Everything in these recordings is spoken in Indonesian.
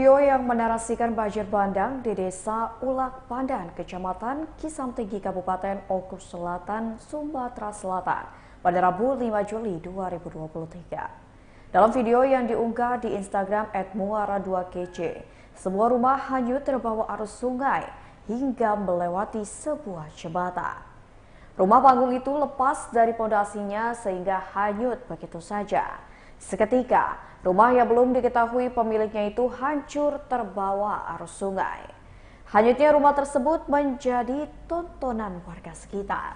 video yang menarasikan banjir bandang di Desa Ulak Pandan, Kecamatan Kisam Tinggi, Kabupaten Oku Selatan, Sumatera Selatan pada Rabu 5 Juli 2023. Dalam video yang diunggah di Instagram @muara2kc, sebuah rumah hanyut terbawa arus sungai hingga melewati sebuah jembatan. Rumah panggung itu lepas dari pondasinya sehingga hanyut begitu saja. Seketika, rumah yang belum diketahui pemiliknya itu hancur terbawa arus sungai. Hanyutnya rumah tersebut menjadi tontonan warga sekitar.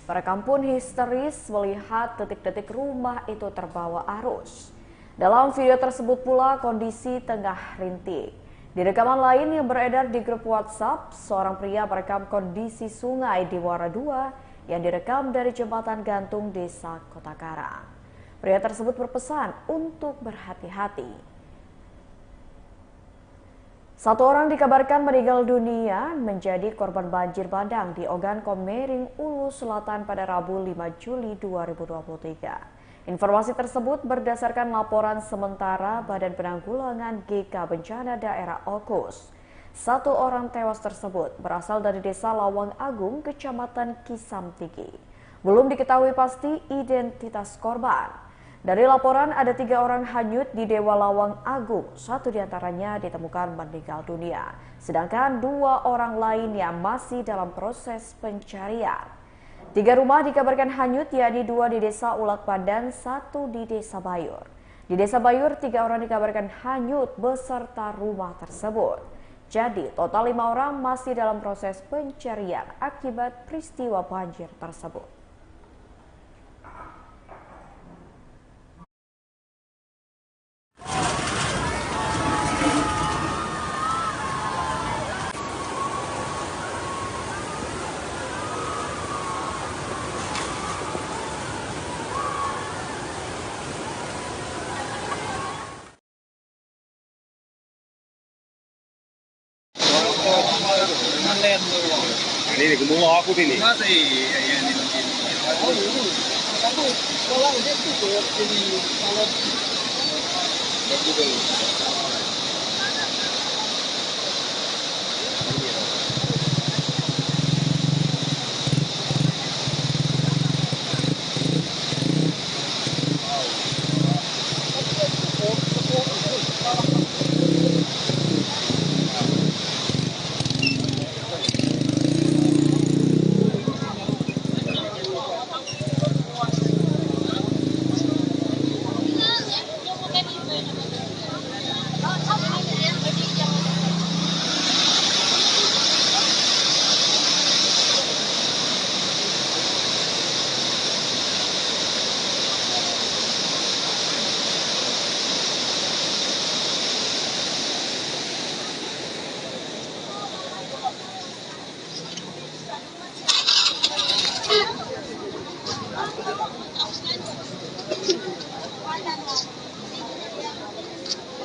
Mereka pun histeris melihat detik-detik rumah itu terbawa arus. Dalam video tersebut pula kondisi tengah rintik. Di rekaman lain yang beredar di grup WhatsApp, seorang pria merekam kondisi sungai di Muara II yang direkam dari jembatan gantung Desa Kota Karang. Pria tersebut berpesan untuk berhati-hati. Satu orang dikabarkan meninggal dunia menjadi korban banjir bandang di Ogan Komering, Ulu Selatan pada Rabu 5 Juli 2023. Informasi tersebut berdasarkan laporan sementara Badan Penanggulangan GK Bencana Daerah Okus. Satu orang tewas tersebut berasal dari Desa Lawang Agung, Kecamatan Kisam Tinggi. Belum diketahui pasti identitas korban. Dari laporan ada 3 orang hanyut di Dewa Lawang Agung, 1 diantaranya ditemukan meninggal dunia, sedangkan 2 orang lain yang masih dalam proses pencarian. 3 rumah dikabarkan hanyut, yakni 2 di Desa Ulak Pandan, 1 di Desa Bayur. Di Desa Bayur 3 orang dikabarkan hanyut beserta rumah tersebut. Jadi total 5 orang masih dalam proses pencarian akibat peristiwa banjir tersebut. Ini kumuha aku ini.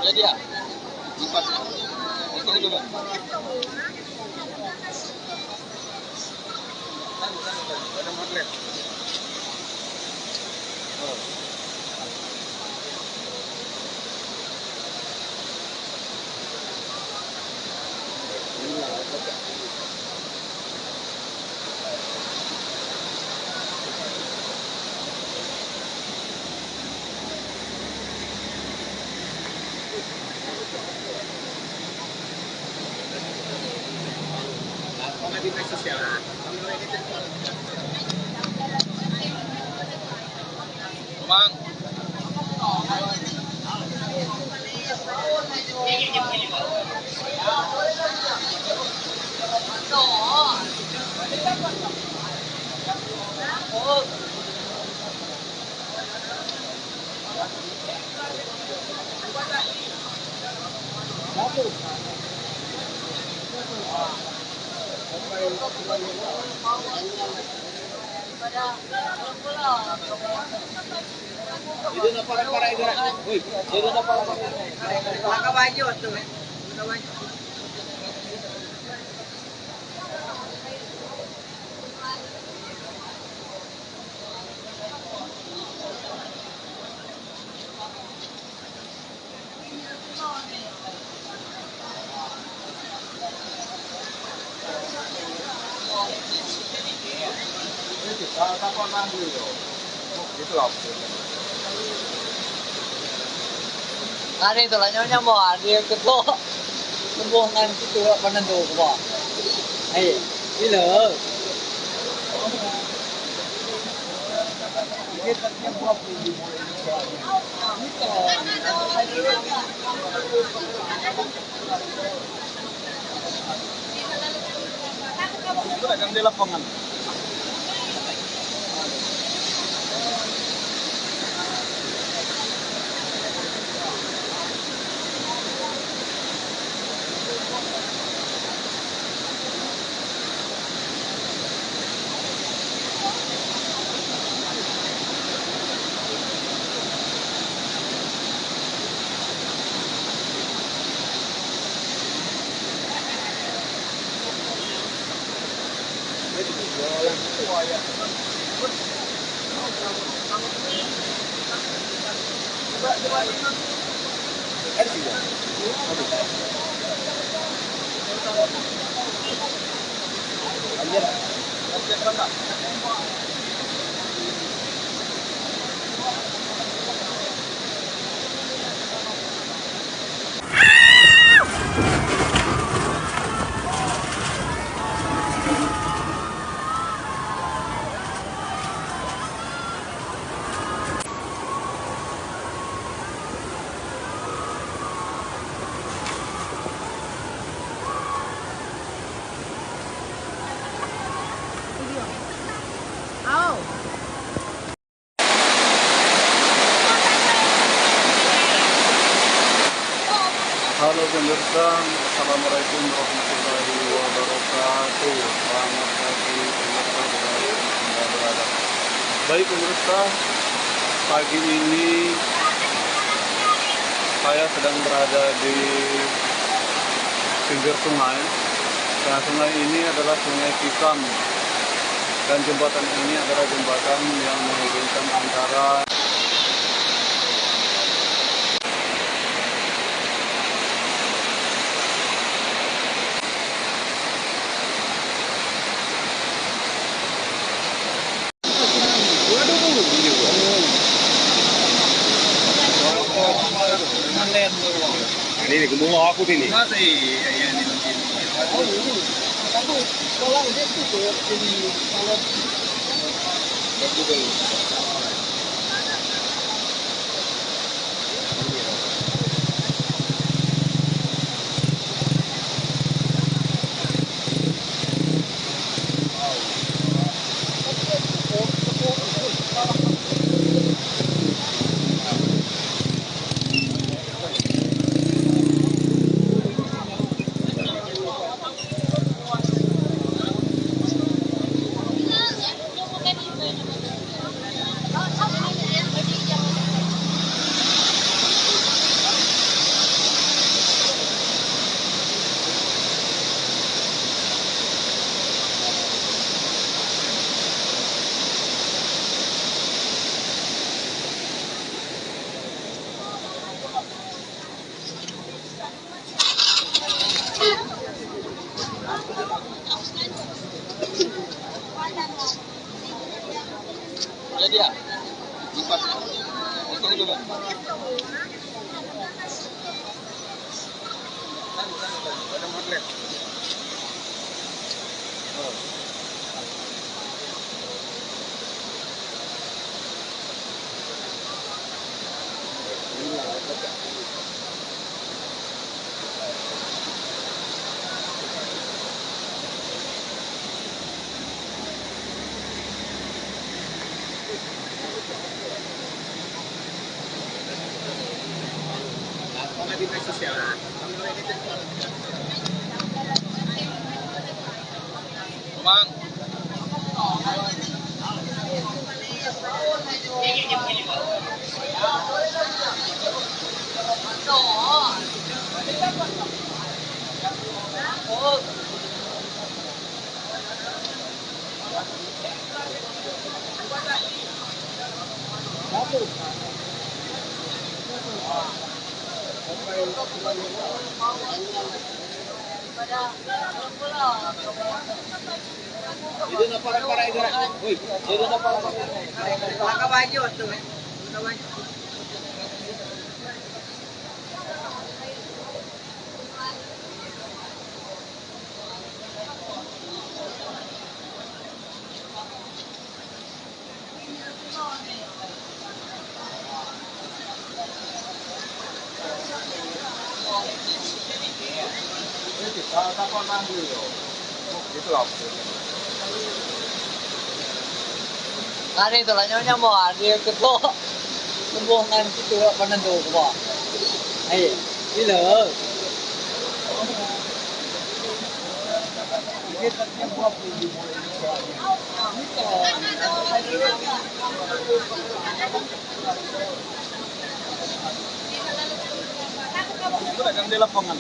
Jadi ya, lipat ini dulu. Ada magnet. Di media sosial. Bang. Itu na para igara. Uy, itu na para. Nakabanyo to. Nakabanyo. Ano ito lang nyonya mo, ano yung kepo? Kebungan itu penentu kok. Ayo,ilo. Itu akan di lapangan. Halo pemirsa, Assalamualaikum warahmatullahi wabarakatuh. Selamat pagi pemirsa dari Anda berada. Baik pemirsa, pagi ini saya sedang berada di pinggir sungai. Dan sungai ini adalah Sungai Kisam. Dan jembatan ini adalah jembatan yang menghubungkan antara ini gemulung aku sini. Jadi ya, lipat. Ini dulu. Ada magnet. Di media sosial. Bang. Itu na para itu. Woi, itu na para. Pakai baju tuh. Pakai baju. Hari itu lah nyonya mau hari ketua hubungan itu penentu kok. Ayo, bila. Kan di lapangan.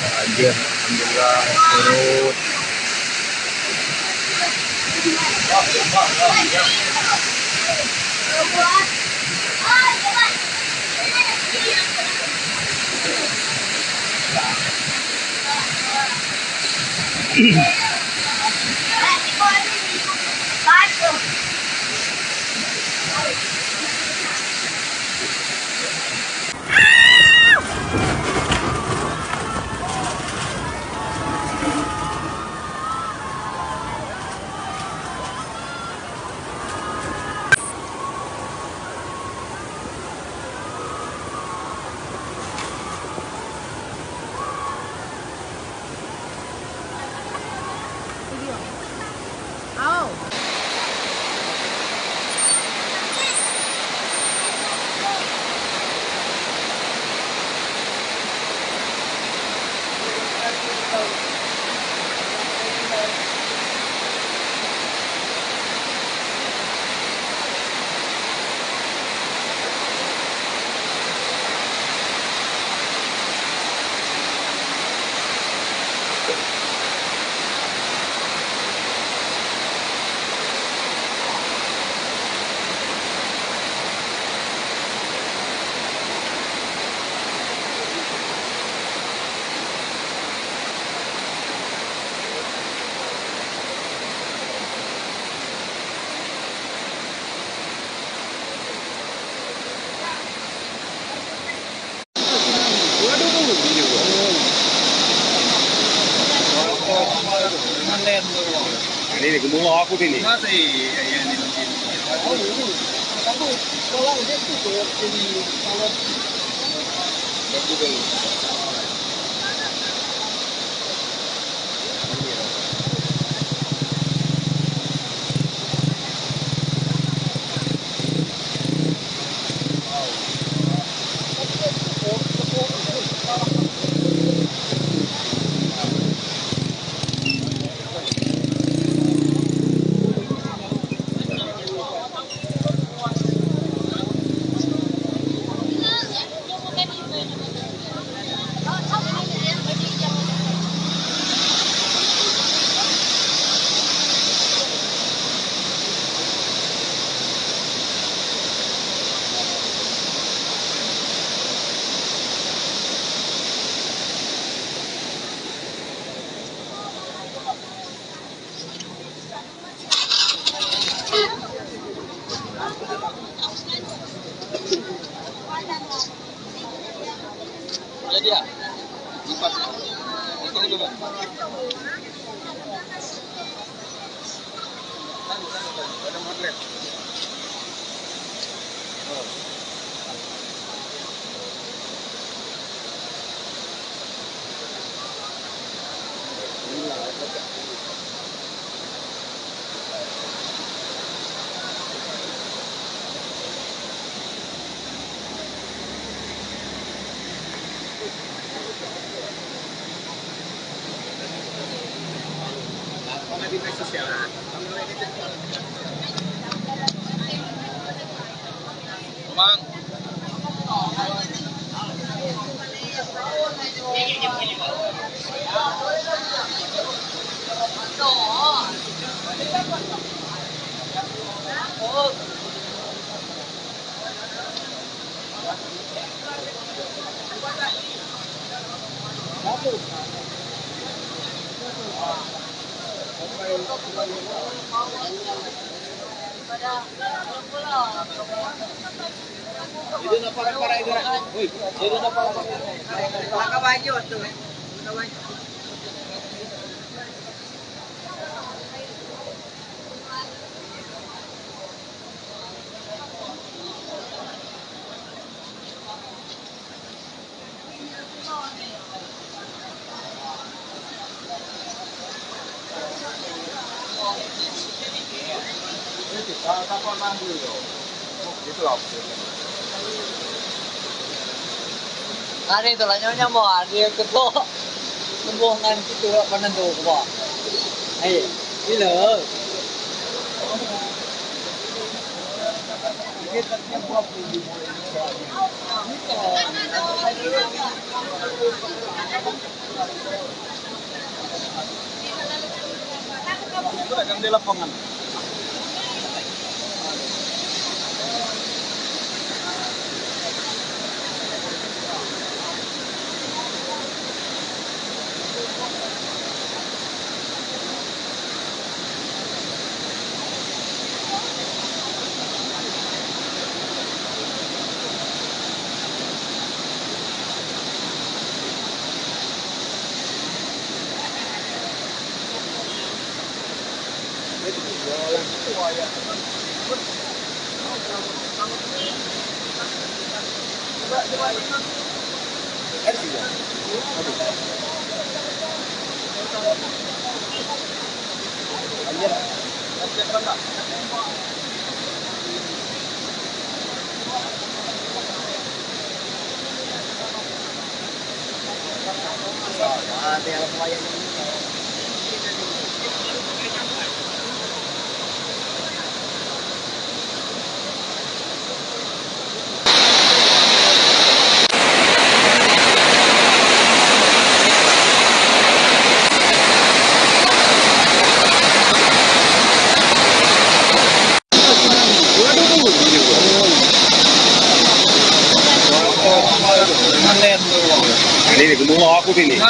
Banjir, alhamdulillah surut. Ini gumulong aku ini. Masih ini. Ada motret. Mga di na siya. Mang. Itu na para igara. Uy, itu na para. Kabayo to. Kabayo. Tapos lang dulu. Itu lah. Hari itu lah nyonya mau hari itu hubungan itu penentu apa? Ayo, bila. Itu akan di lapangan. Ini kumuha ako din eh.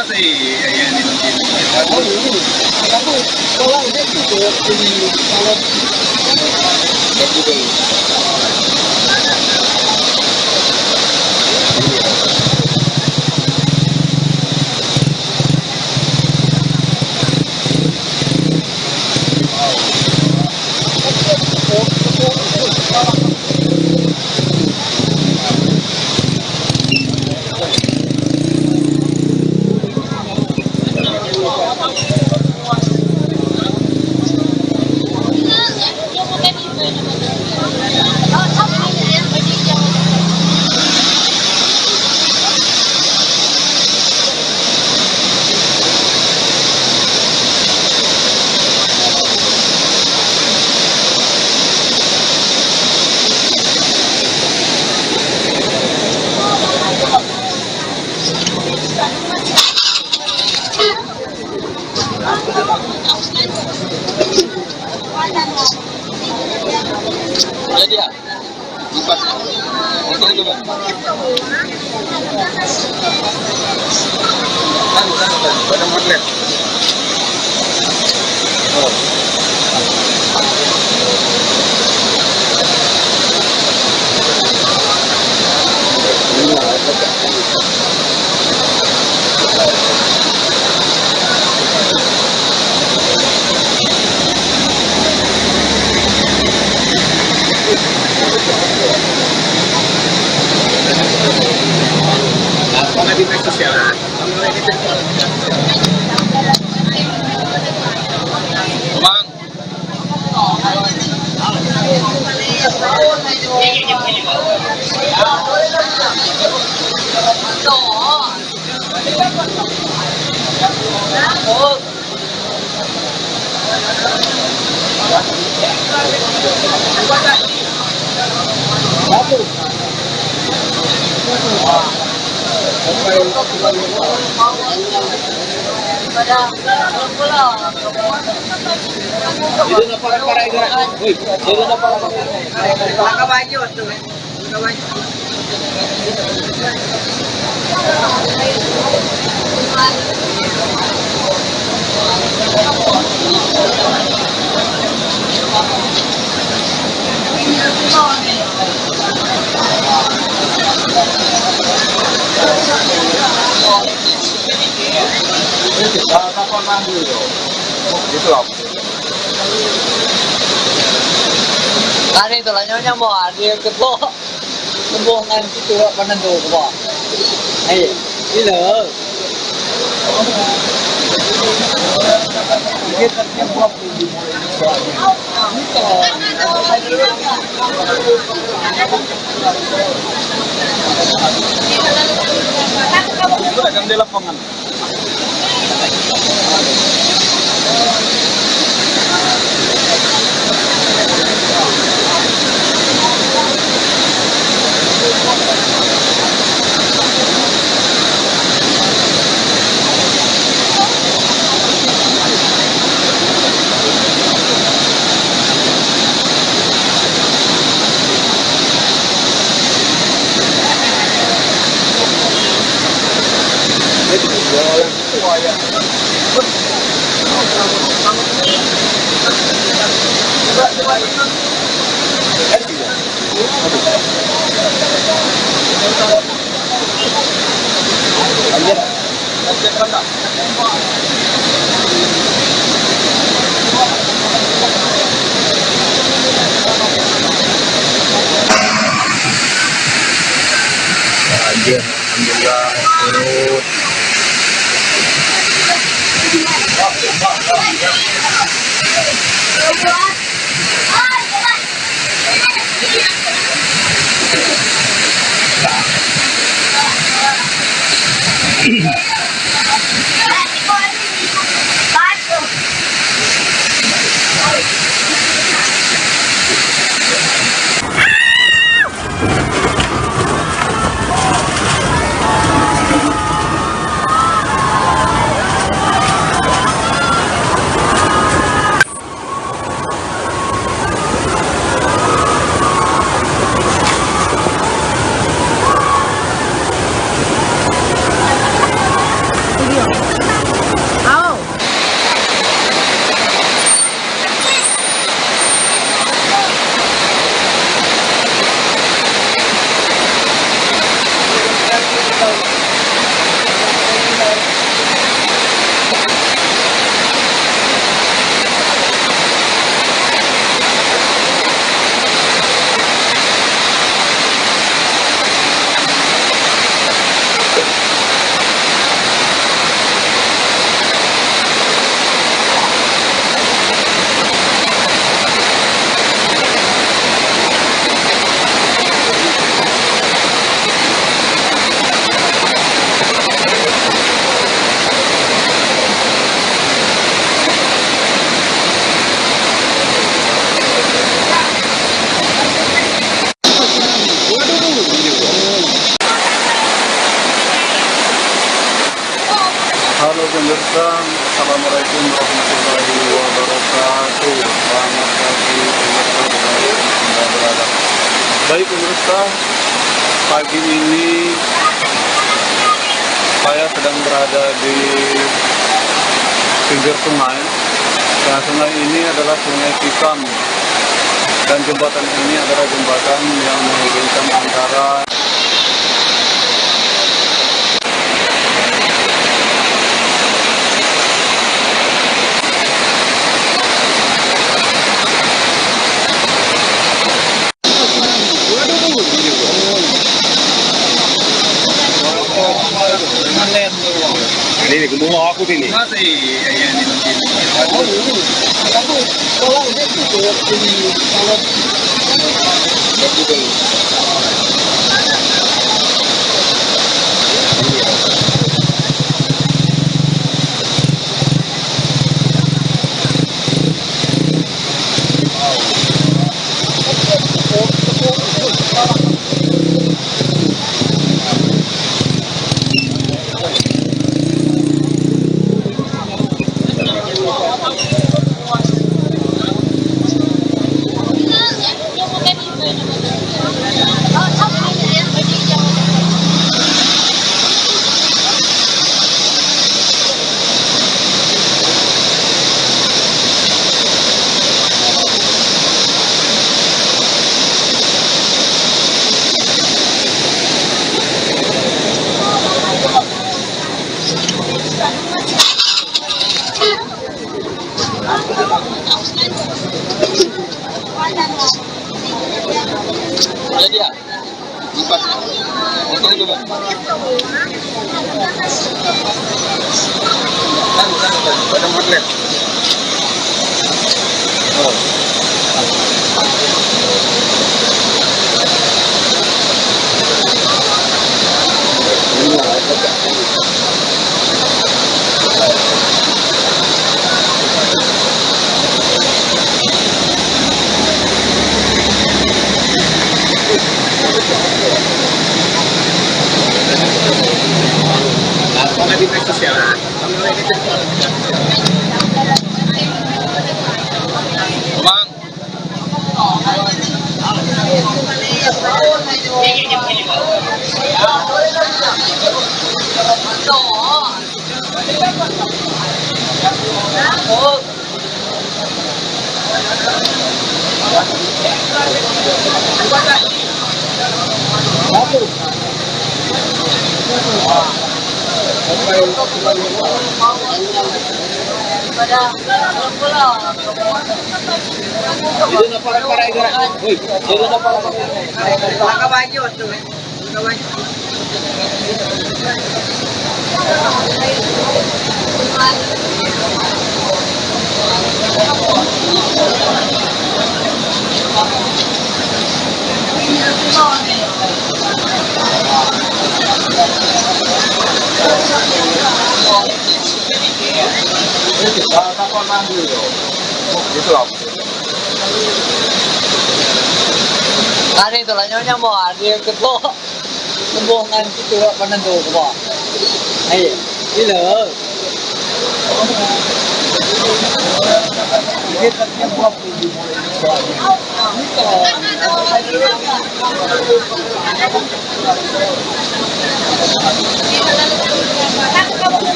Ada motret. Kabayo to. Kabayo. Ano ito lang nyonya mo, ari ko po. Sumbungan situ panando ko ba? Ay, ilo. Kan di lapangan. Anjir, alhamdulillah surut. Halo pemirsa, Assalamualaikum warahmatullahi wabarakatuh. Selamat pagi pemirsa dari Anda berada. Baik pemirsa, pagi ini saya sedang berada di pinggir sungai. Dan sungai ini adalah Sungai Kisam. Dan jembatan ini adalah jembatan yang menghubungkan antara aku sini. Masa iya ini. Kamu kalau udah itu ini kalau jadi ya. Empat. Itu dulu, Bang. Pada outlet. Oh. Mga di may sosial. Bang. Itu na para igara. Uy, itu na para. Nakabanyo ito eh. Nakabanyo. Tapon lang dulu. Gitu loh. Hari itu lah nyonya mau hari ketua hubungan itu penentu kok. Ayo, gila.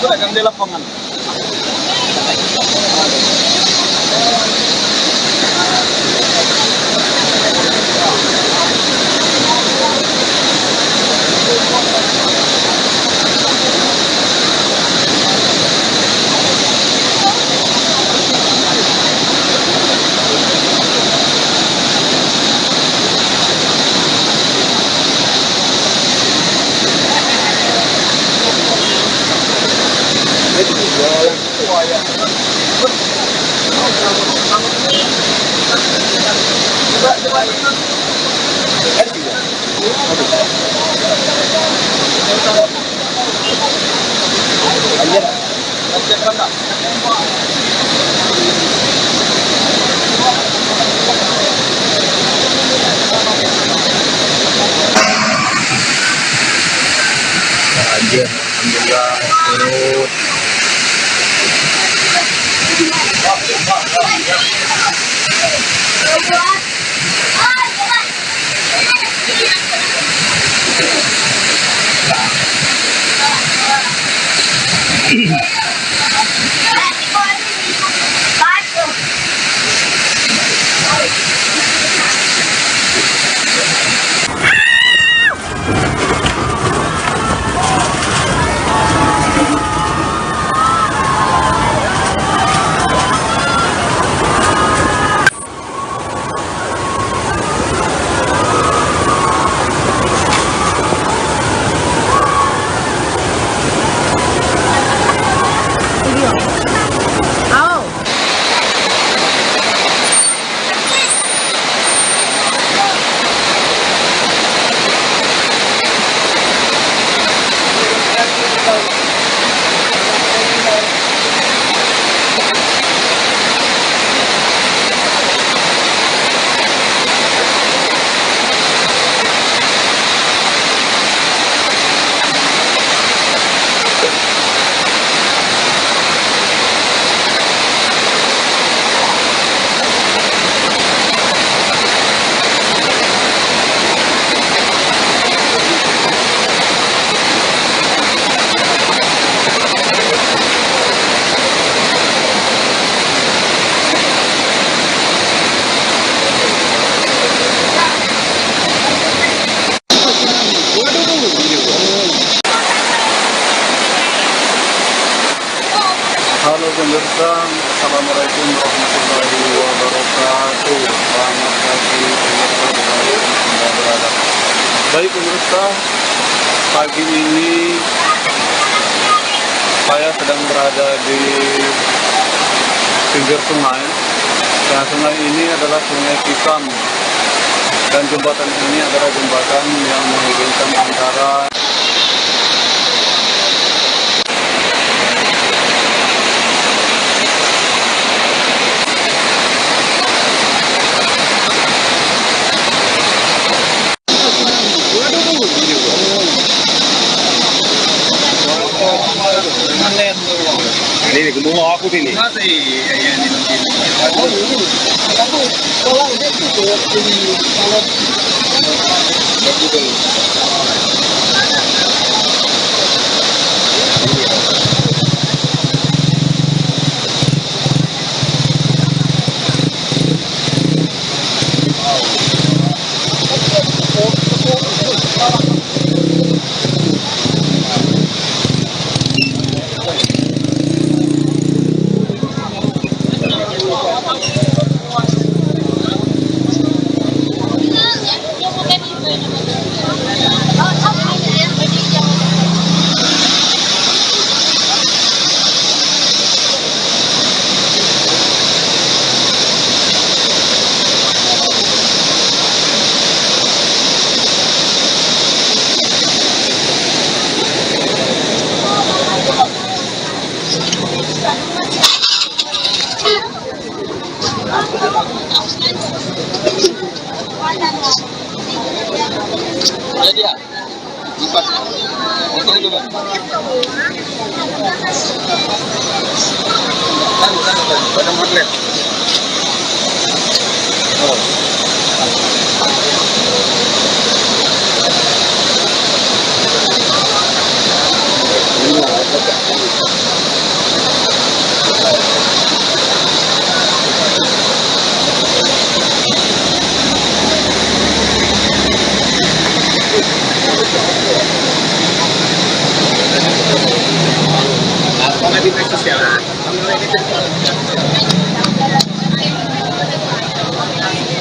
Akan di lapangan. Aja, alhamdulillah. pemirsa, pagi ini saya sedang berada di pinggir sungai. Dan sungai ini adalah Sungai Kisam. Dan jembatan ini adalah jembatan yang menghubungkan antara ini gemuk aku sini. Jadi ya, lipat. Ini dulu, Bang. Pada magnet. Oh. Di media sosial.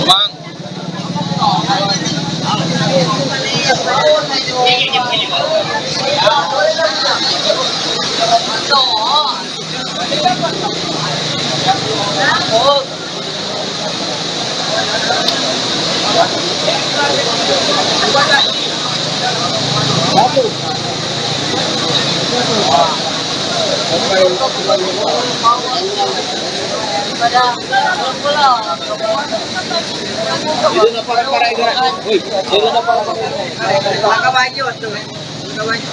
Bang. Itu na para itu. Woi, itu na para. Nakabanyo ito. Nakabanyo.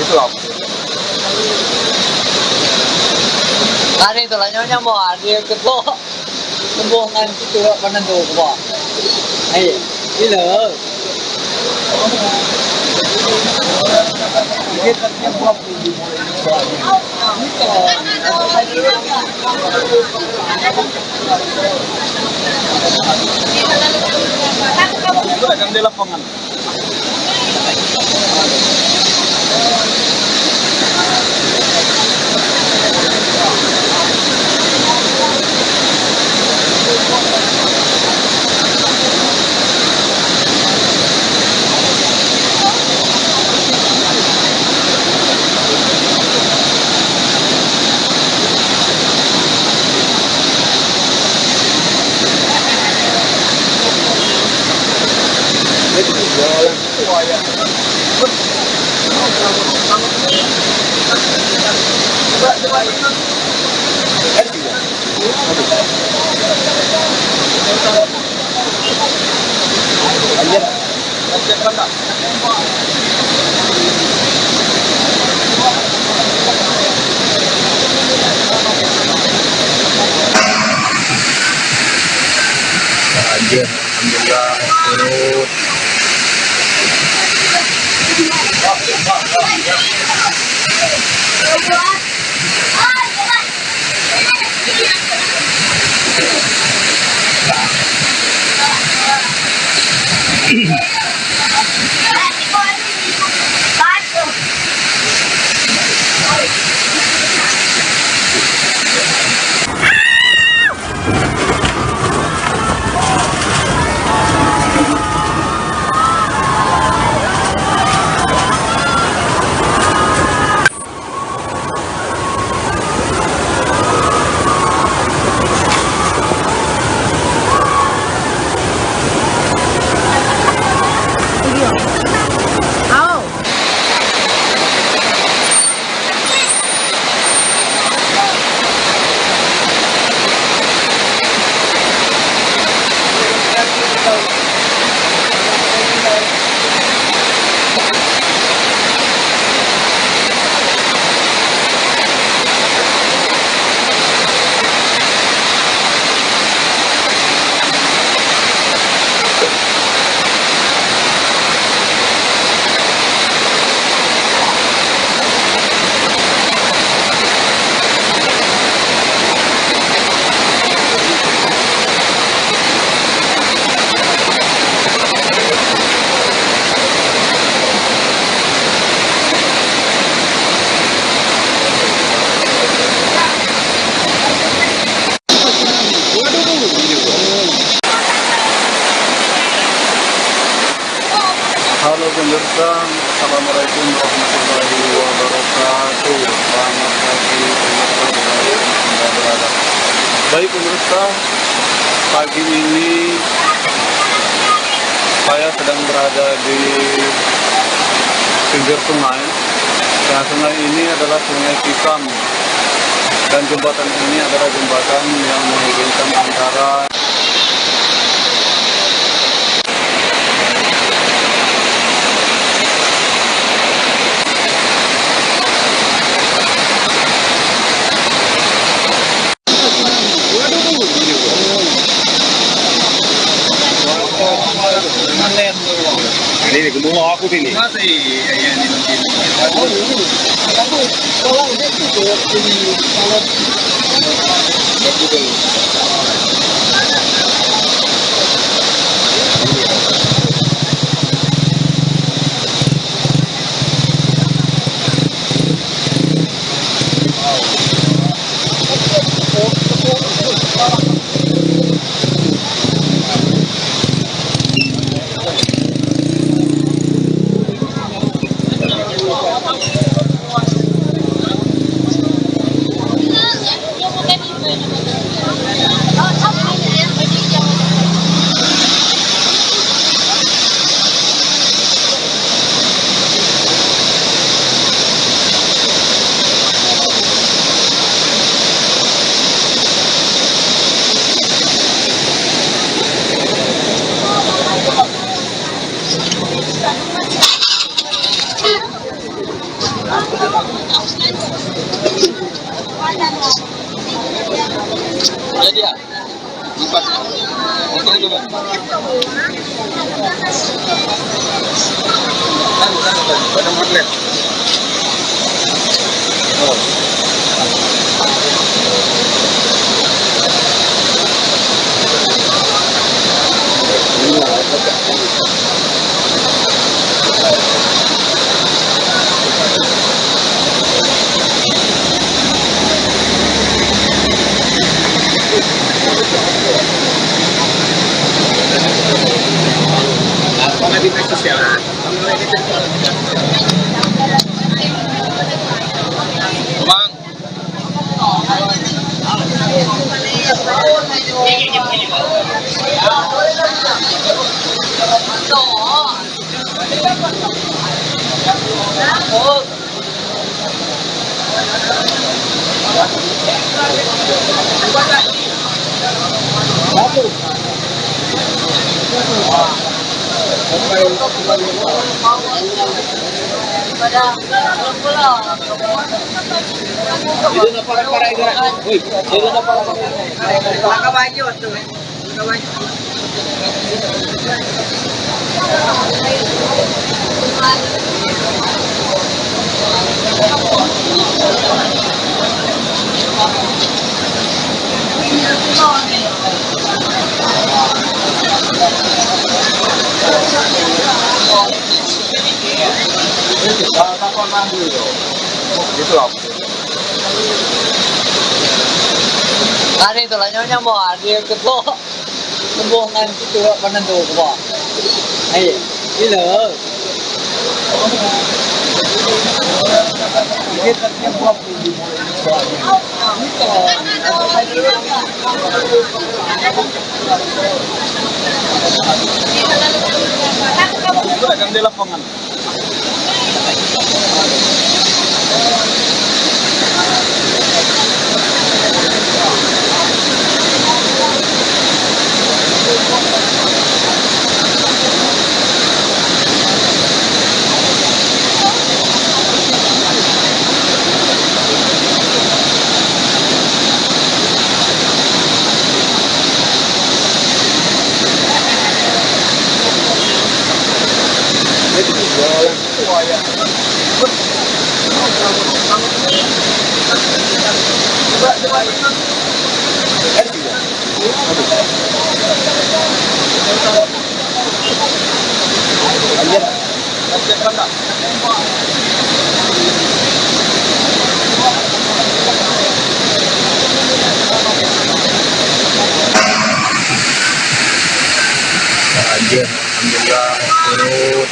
Itu lah. Hari itu lah nyonya mau hari ketua pembohongan itu penentu kok. Ayo, bila. akan di lapangan. Banjir, alhamdulillah surut. pemirsa, Assalamualaikum warahmatullahi wabarakatuh. Selamat pagi pemirsa dari Anda berada. Baik pemirsa, pagi ini saya sedang berada di pinggir sungai. Nah, sungai ini adalah Sungai Kisam, dan jembatan ini adalah jembatan yang menghubungkan antara ini gumulong aku sini. Jadi ya, empat. Oke dulu. Pada magnet. Oh. Apa di media sosial? Bang. Itu na para igara. Uy, itu na para. Kabayo to. Kabayo. Gitu lah. Hari itu lah nyonya mau hari ketua hubungan itu penentu kok. Ayo, gila. akan di lapangan. Alhamdulillah surut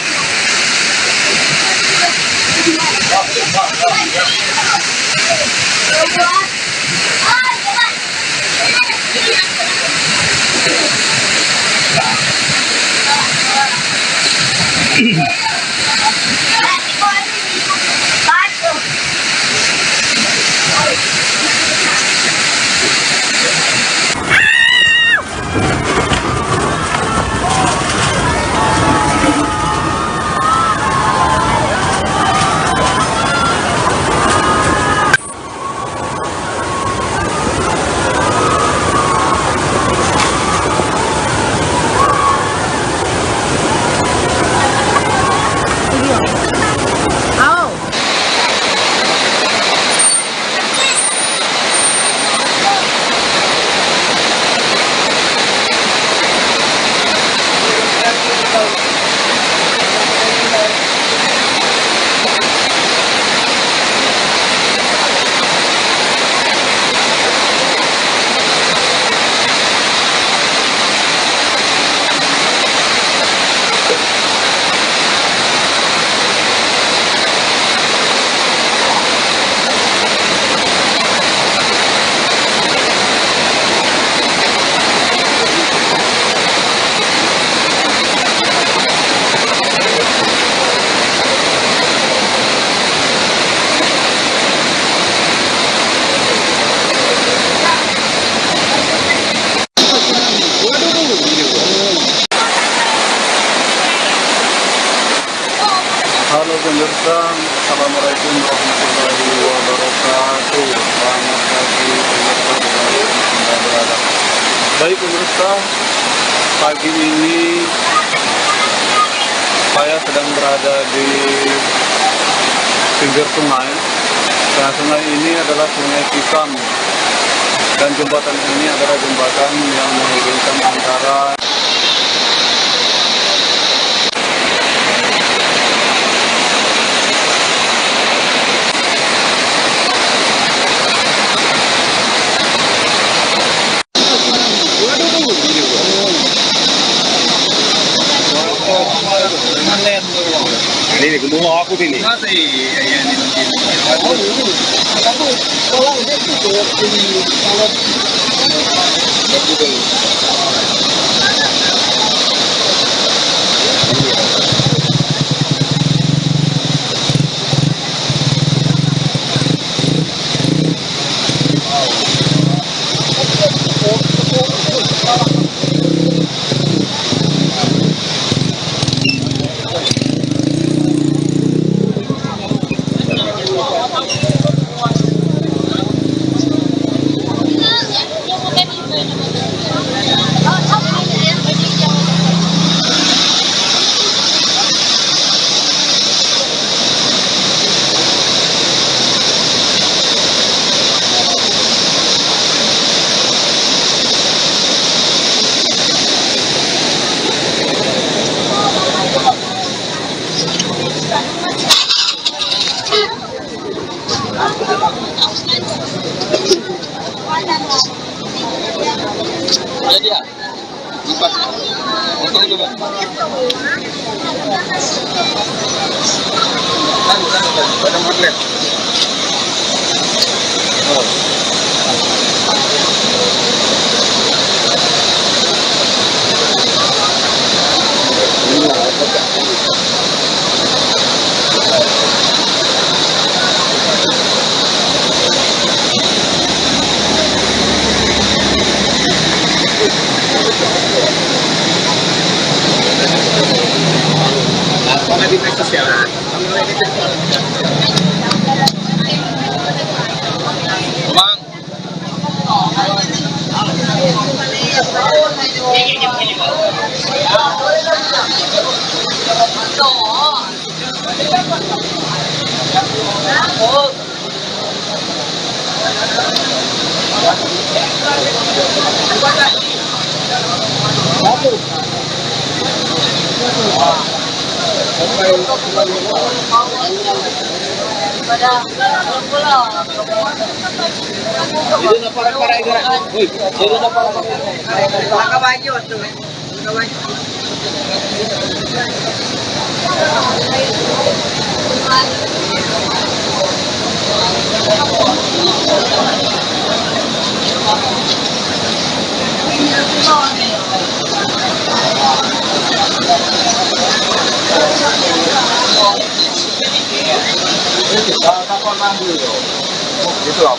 Halo pemirsa, Assalamualaikum warahmatullahi wabarakatuh. Selamat pagi pemirsa dari Anda berada. Baik pemirsa, pagi ini saya sedang berada di pinggir sungai. Dan sungai ini adalah Sungai Kisam. Dan jembatan ini adalah jembatan yang menghubungkan antara Ini gemuk aku sini. Jadi ya, lipat. Oke dulu bang. Pada magnet. Oh. Di media sosial. Bang. Itu na para igara. Uy, itu na para. Kabayo to. Kabayo. Kapal manggil loh. Gitu loh.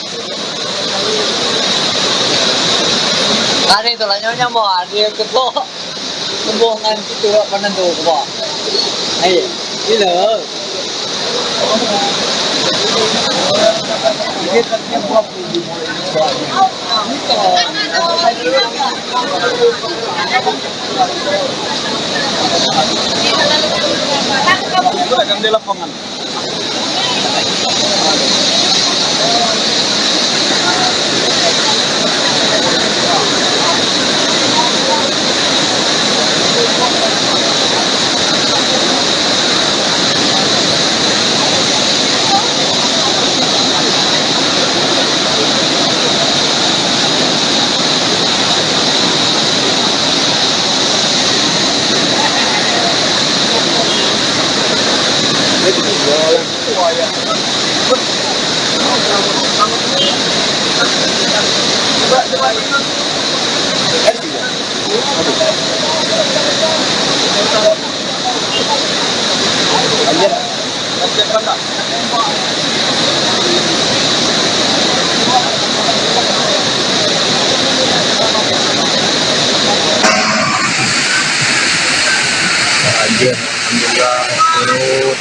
Hari itu lah nyonya mau hari ketua hubungan itu penentu kok. Ayo, gila. Akan di lapangan. Anjir, alhamdulillah surut.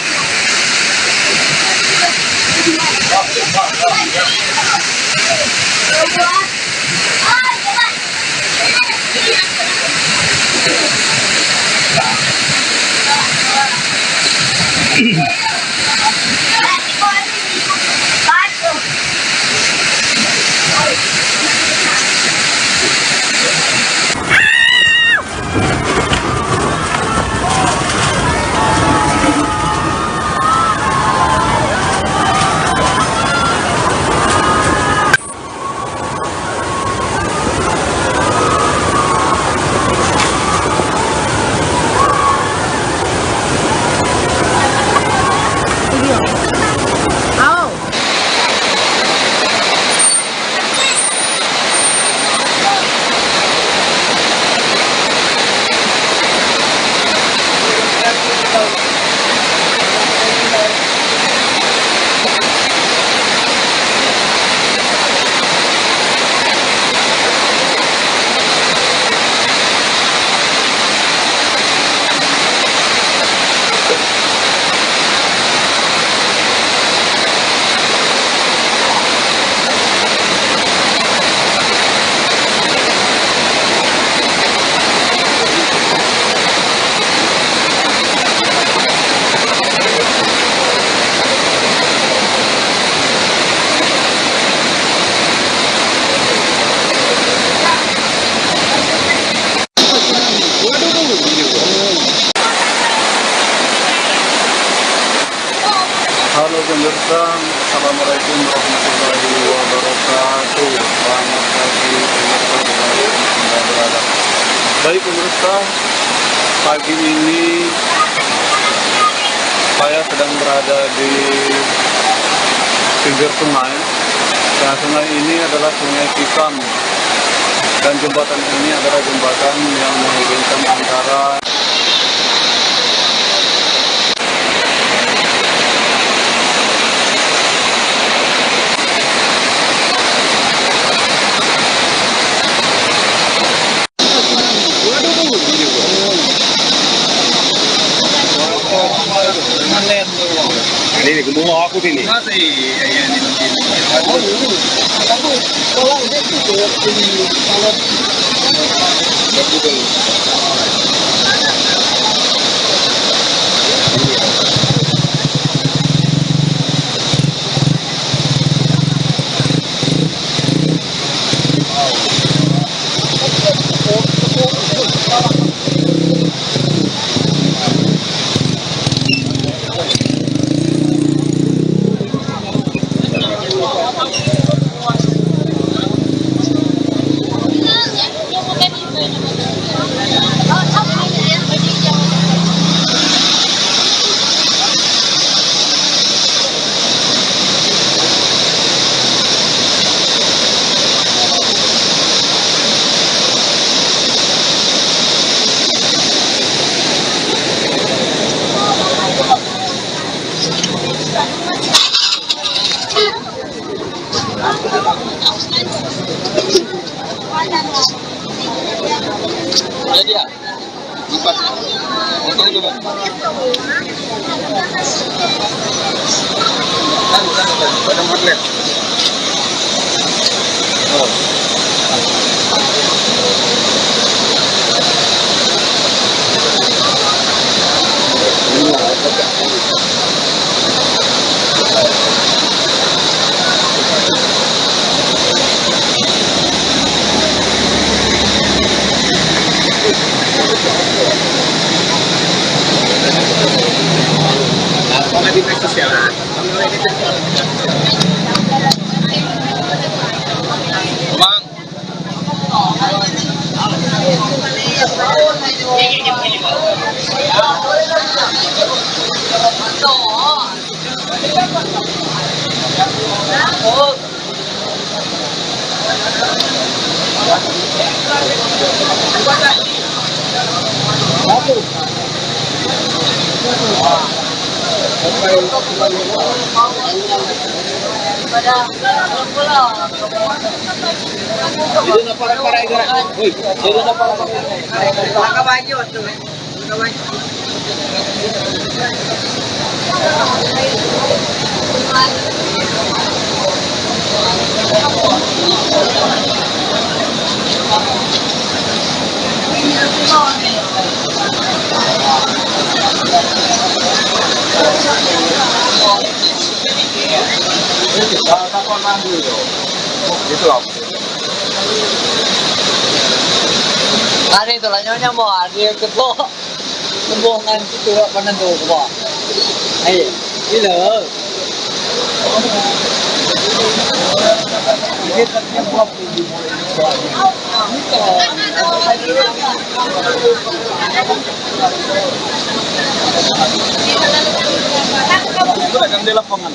Halo pemirsa, Assalamualaikum warahmatullahi wabarakatuh. Selamat pagi pemirsa dimanapun Anda berada. Baik pemirsa, pagi ini saya sedang berada di pinggir sungai. Dan sungai ini adalah Sungai Kikam. Dan jembatan ini adalah jembatan yang menghubungkan antara ini gemuk aku ini. Badan outlet. Oh. Di media sosial. Bang. Itu na para igara. Uy, itu na para. Nakabanyo to. Nakabanyo. Takon lang dulu. Gitu loh. Ano ito lang nyonya mo, ari ko to. Nabungan ito panando ko ba? Ay, ilo. Itu akan di lapangan.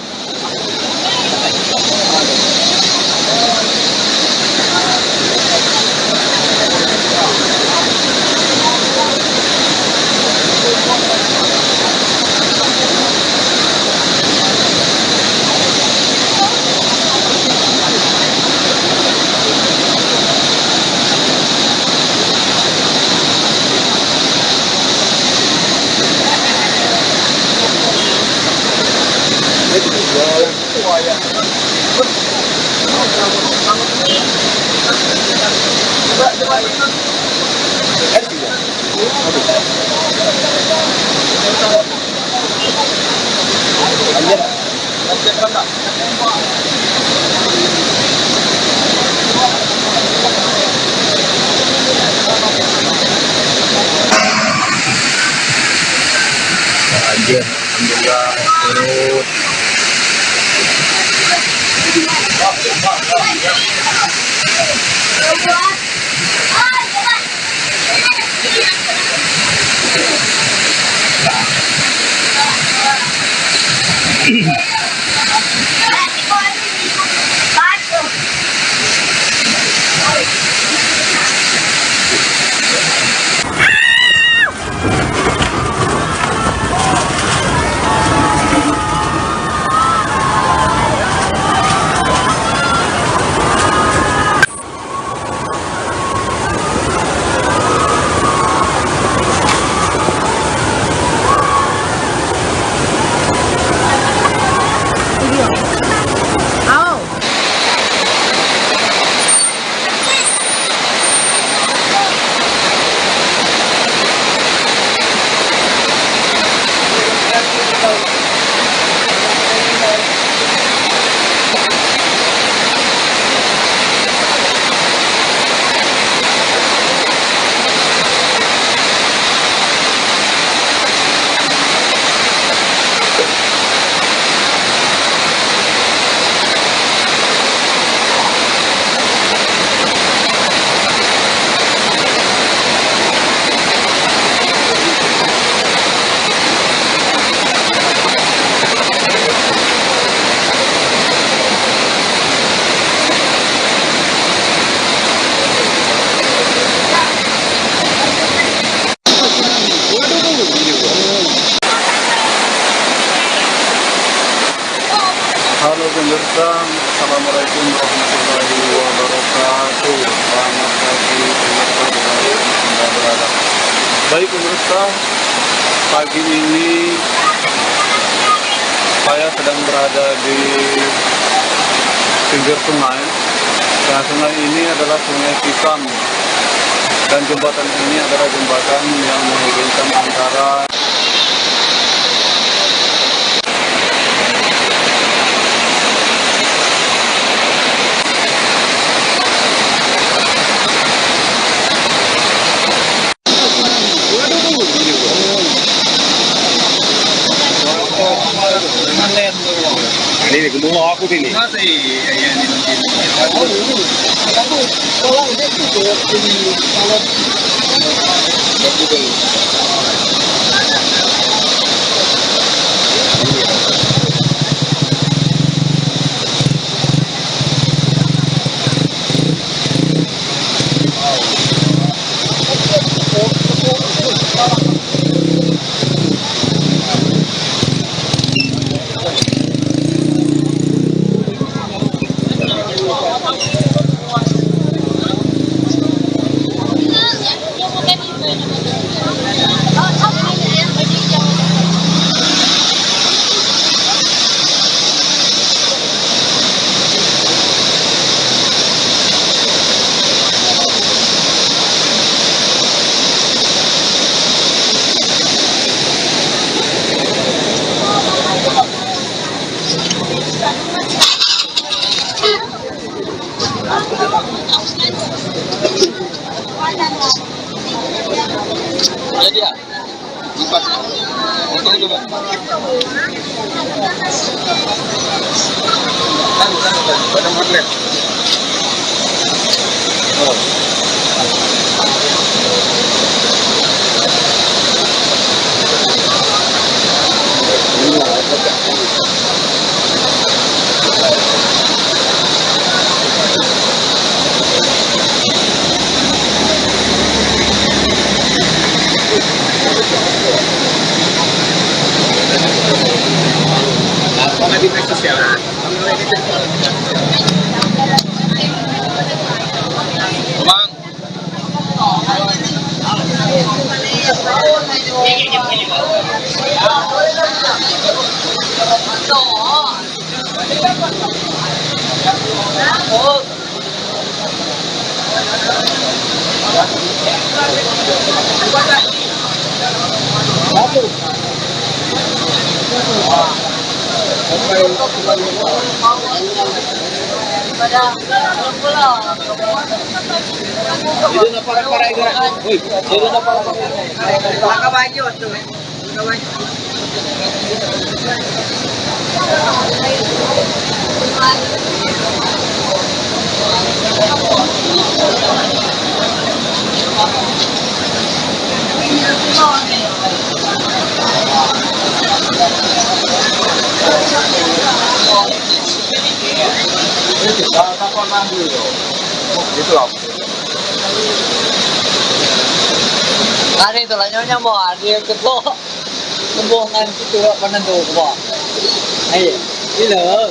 Banjir, alhamdulillah surut. Halo pemirsa, Assalamualaikum warahmatullahi wabarakatuh. Selamat pagi pemirsa dimanapun Anda berada. Baik pemirsa, pagi ini saya sedang berada di pinggir sungai. Nah, sungai ini adalah Sungai Kikam, dan jembatan ini adalah jembatan yang menghubungkan antara ini gemuk aku sini. Ano ito lang nyonya mo, ari ko to. Kumbungan itu panando ko ba? Ay, ilo.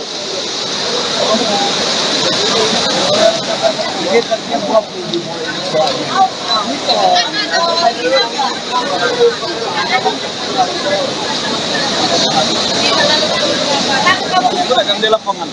Di lapangan.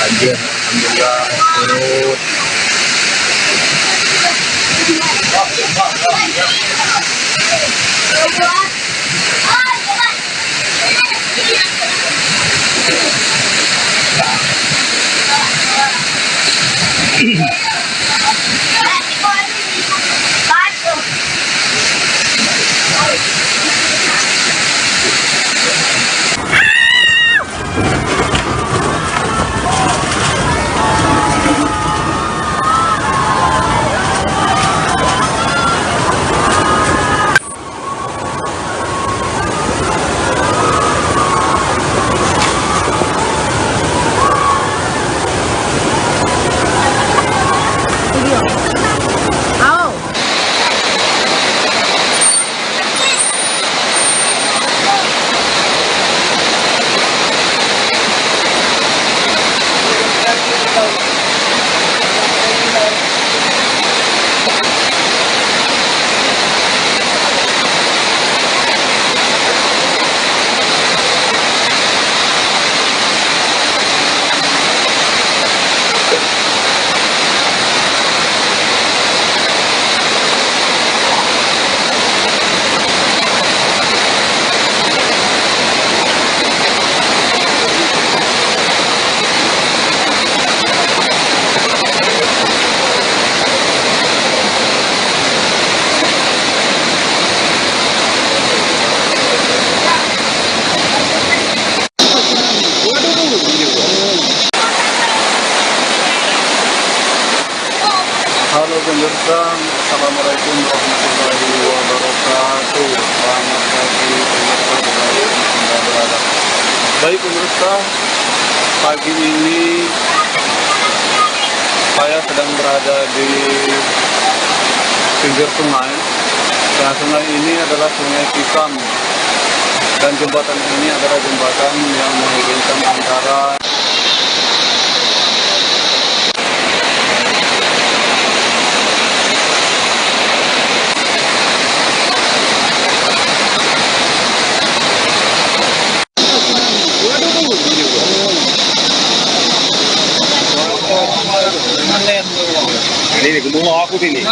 Banjir, alhamdulillah surut. Halo pemirsa, Assalamualaikum warahmatullahi wabarakatuh. Selamat pagi pemirsa dari Anda berada. Baik pemirsa, pagi ini saya sedang berada di pinggir sungai. Dan sungai ini adalah Sungai Kisam. Dan jembatan ini adalah jembatan yang menghubungkan antara ini gunung aku ini.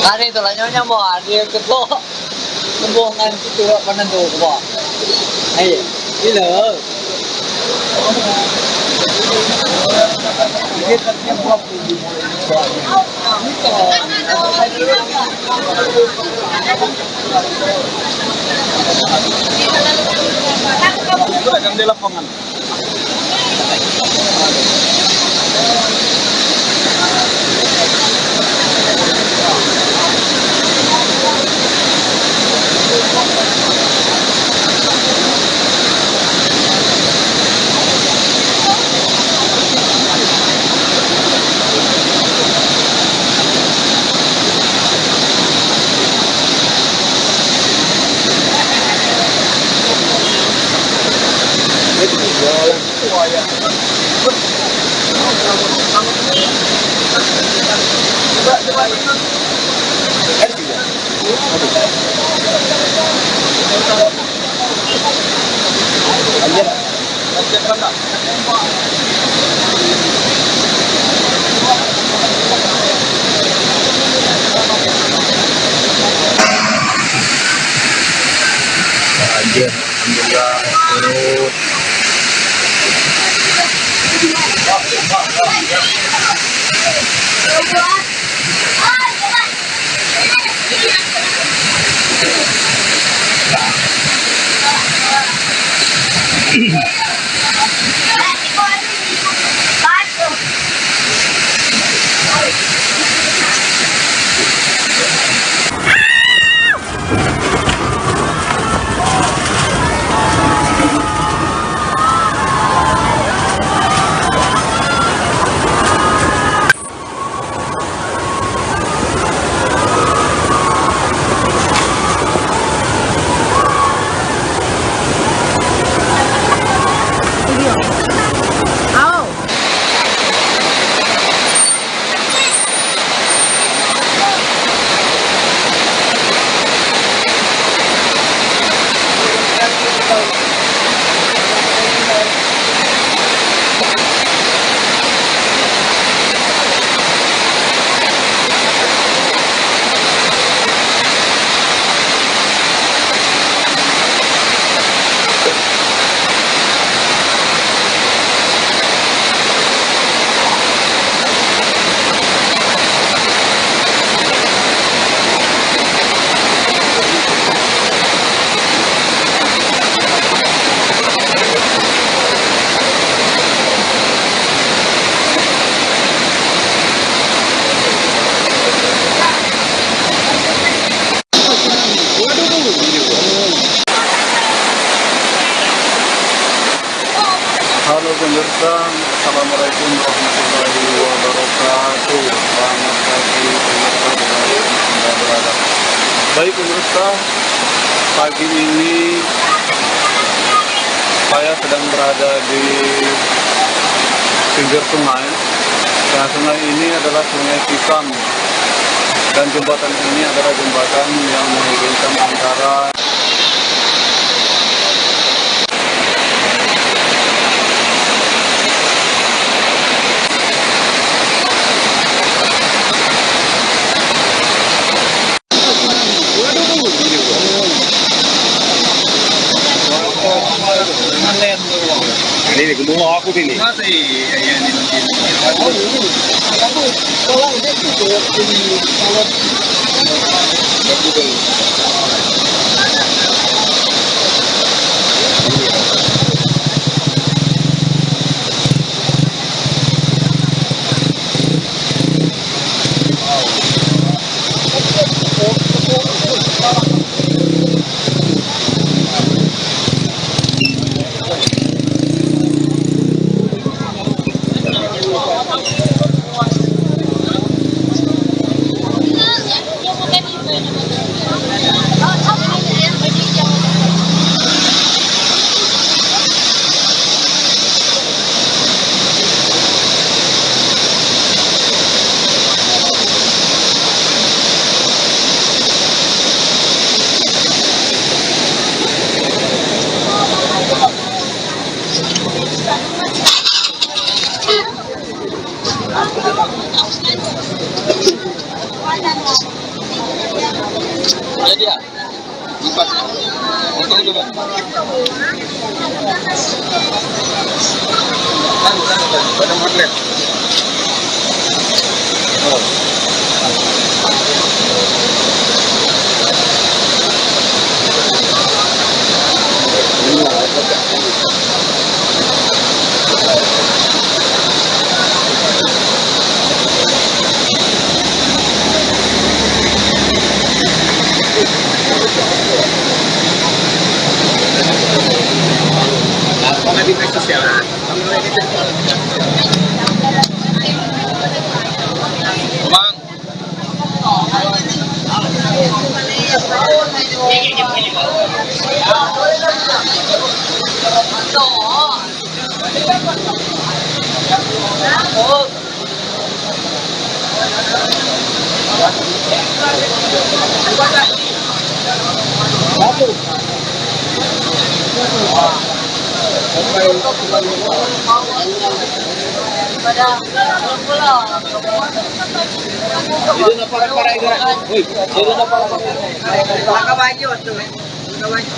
Ano ito lang nyonya mo, ari ko to. Nabungan ko to, panando ko ba? Ay, ilo. Di lapangan. Banjir, alhamdulillah surut. Video. Au. Halo pemirsa, Assalamualaikum warahmatullahi wabarakatuh. Selamat pagi pemirsa dari Anda berada. Baik pemirsa, pagi ini saya sedang berada di pinggir sungai. Nah, sungai ini adalah Sungai Kisam dan jembatan ini adalah jembatan yang menghubungkan antara Ini gunung aku ini. Jadi ya, lipat. Potong dulu, Pak. Pada magnet. Oh. Di media sosial. Bang. Itu na para igara. Uy, itu na para. Kabayo to. Kabayo.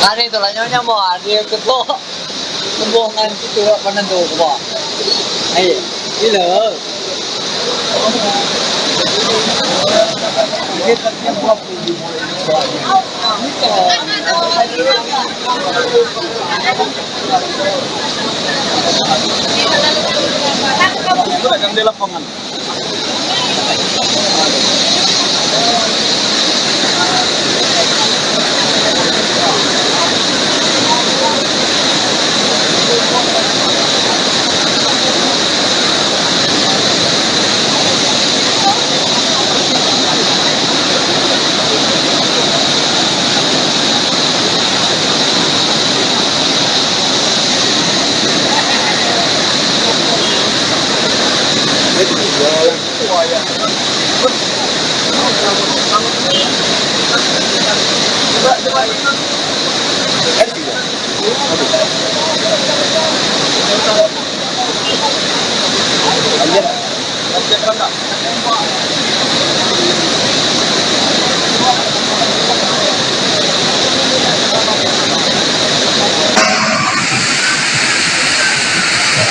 Ano ito lang nyo mo, ariyo ko to. Nabungan ko ito, panando ko ba? Ay, ilo. Dagang di lapangan.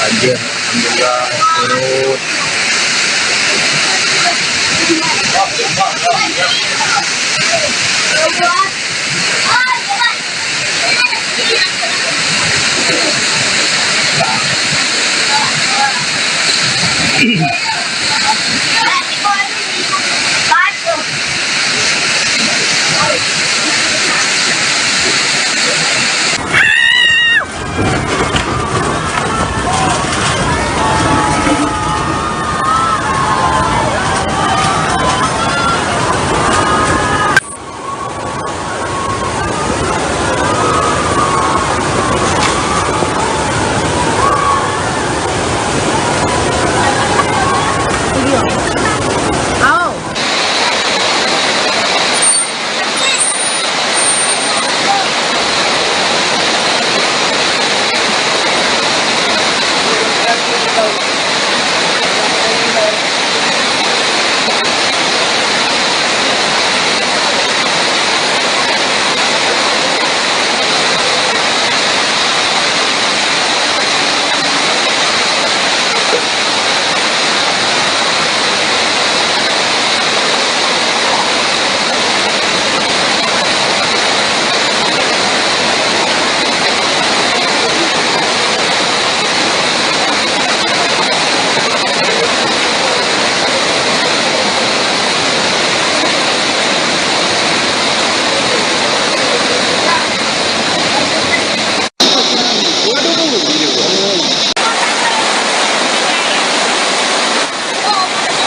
Banjir, alhamdulillah surut.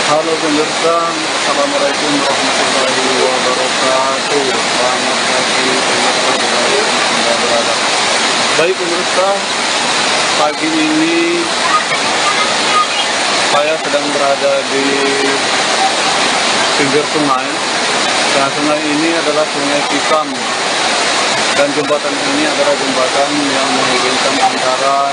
Halo pemirsa, Assalamualaikum warahmatullahi wabarakatuh. Selamat pagi pemirsa dari Anda berada. Baik pemirsa, pagi ini saya sedang berada di pinggir sungai. Dan sungai ini adalah Sungai Kisam. Dan jembatan ini adalah jembatan yang menghubungkan antara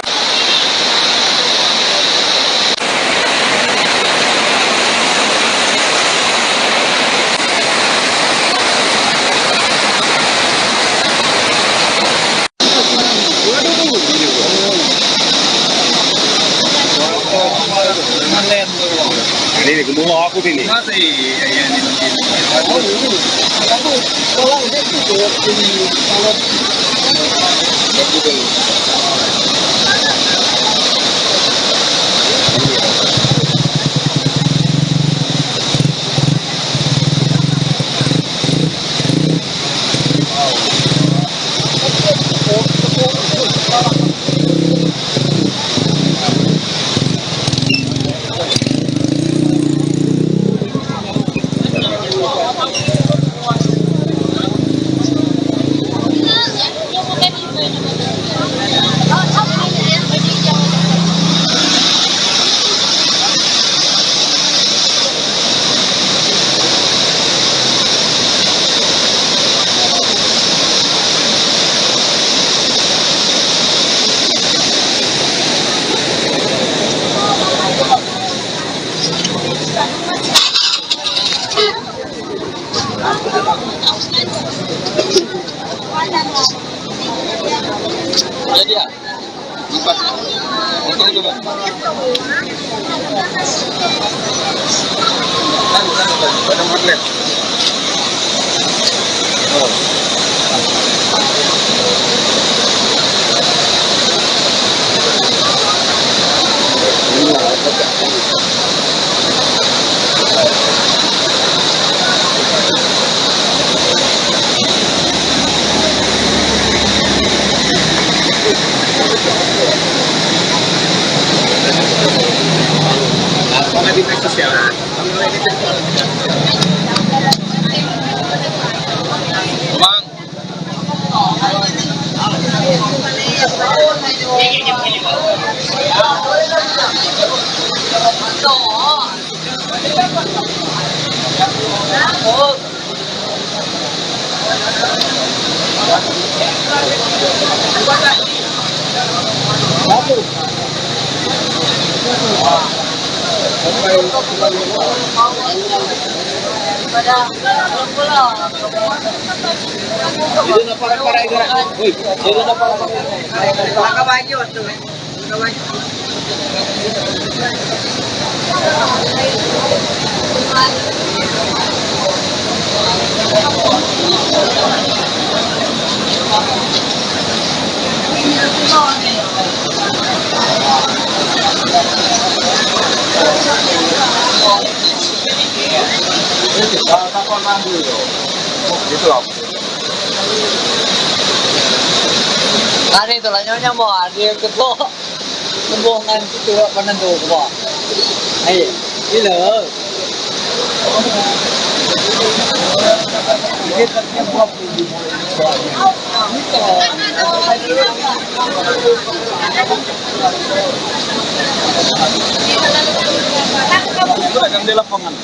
ini gemuk aku sini. dia. Empat. Oke coba. Pada magnet. Oh. Ini Itu na para igara. Uy, itu na para. Kabayo to. Kabayo. Ano ito lang nyonya mo, ari ko to. Sumbungan itu panando ko ba? Ay, ilo. Akan di lapangan.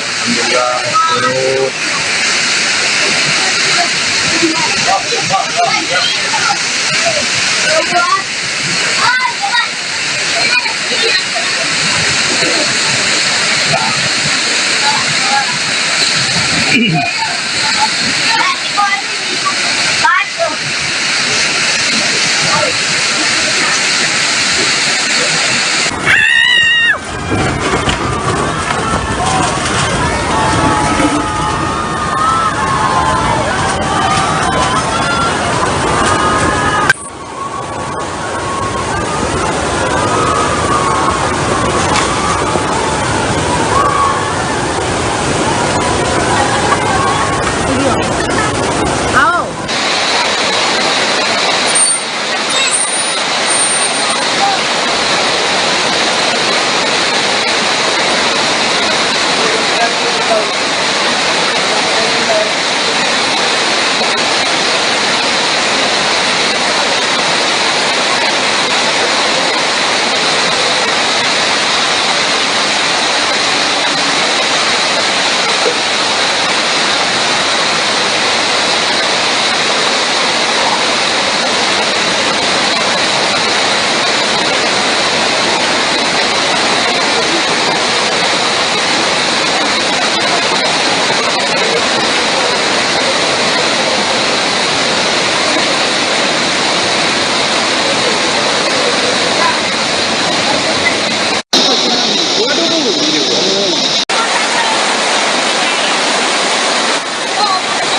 Alhamdulillah, turut.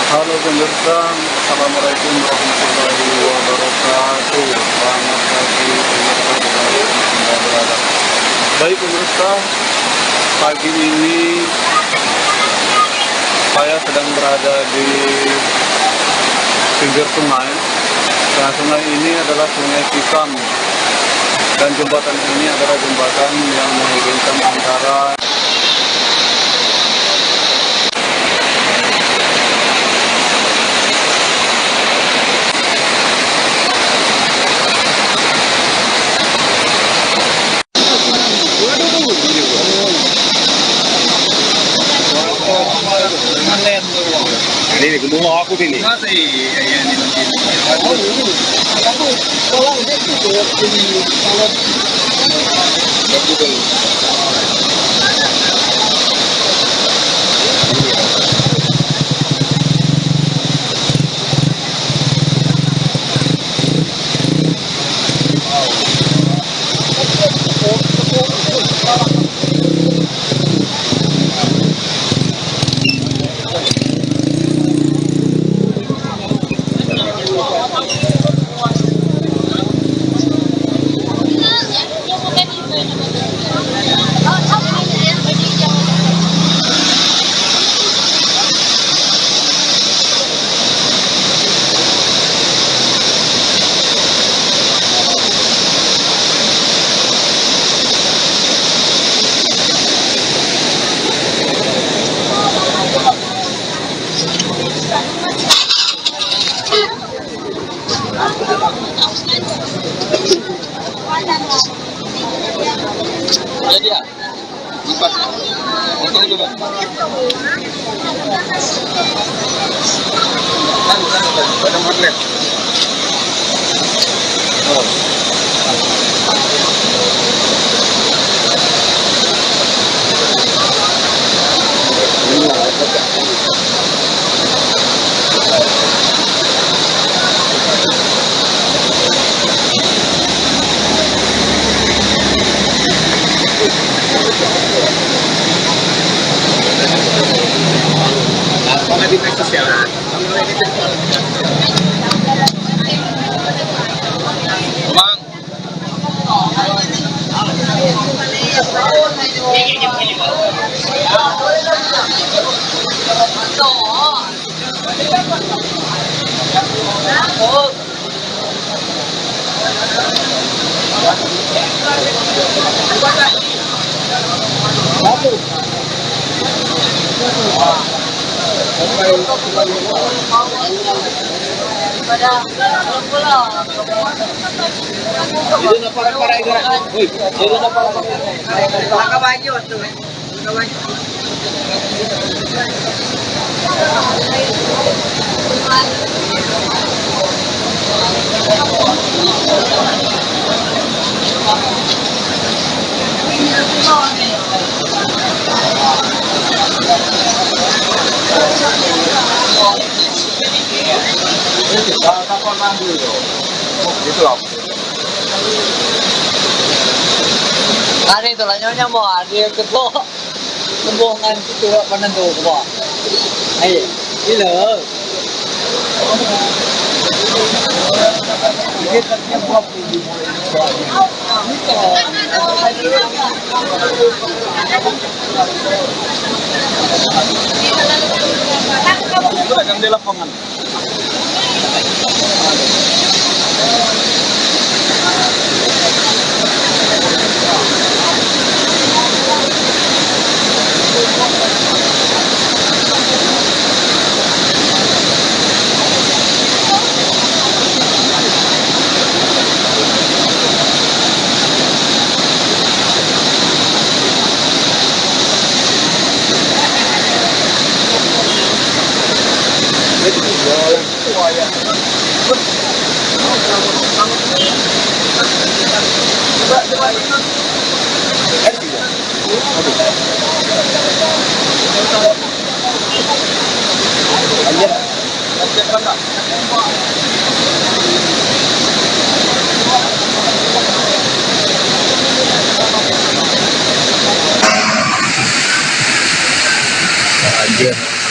Halo pemirsa, Assalamualaikum warahmatullahi wabarakatuh. Selamat pagi pemirsa dari Anda berada. Baik pemirsa, pagi ini saya sedang berada di pinggir sungai. Nah, sungai ini adalah Sungai Kisam, dan jembatan ini adalah jembatan yang menghubungkan antara Malen doang. Ini gumawa ako din eh. Kasi ayan nilang Oo. Ako, wala ko dito. Kalau jadi ya. Lipat. Itu dulu. Pada magnet. Oh. Mga di may sosya. Bang. Itu na para igara. Uy, itu na para. Kabayo to. Kabayo. Kapal manggil loh. Gitu loh. Hari itu lah nyonya mau hari ketua pembohongan itu penentu kok. Ayo, gila. Ini ternyata buat di akan di lapangan.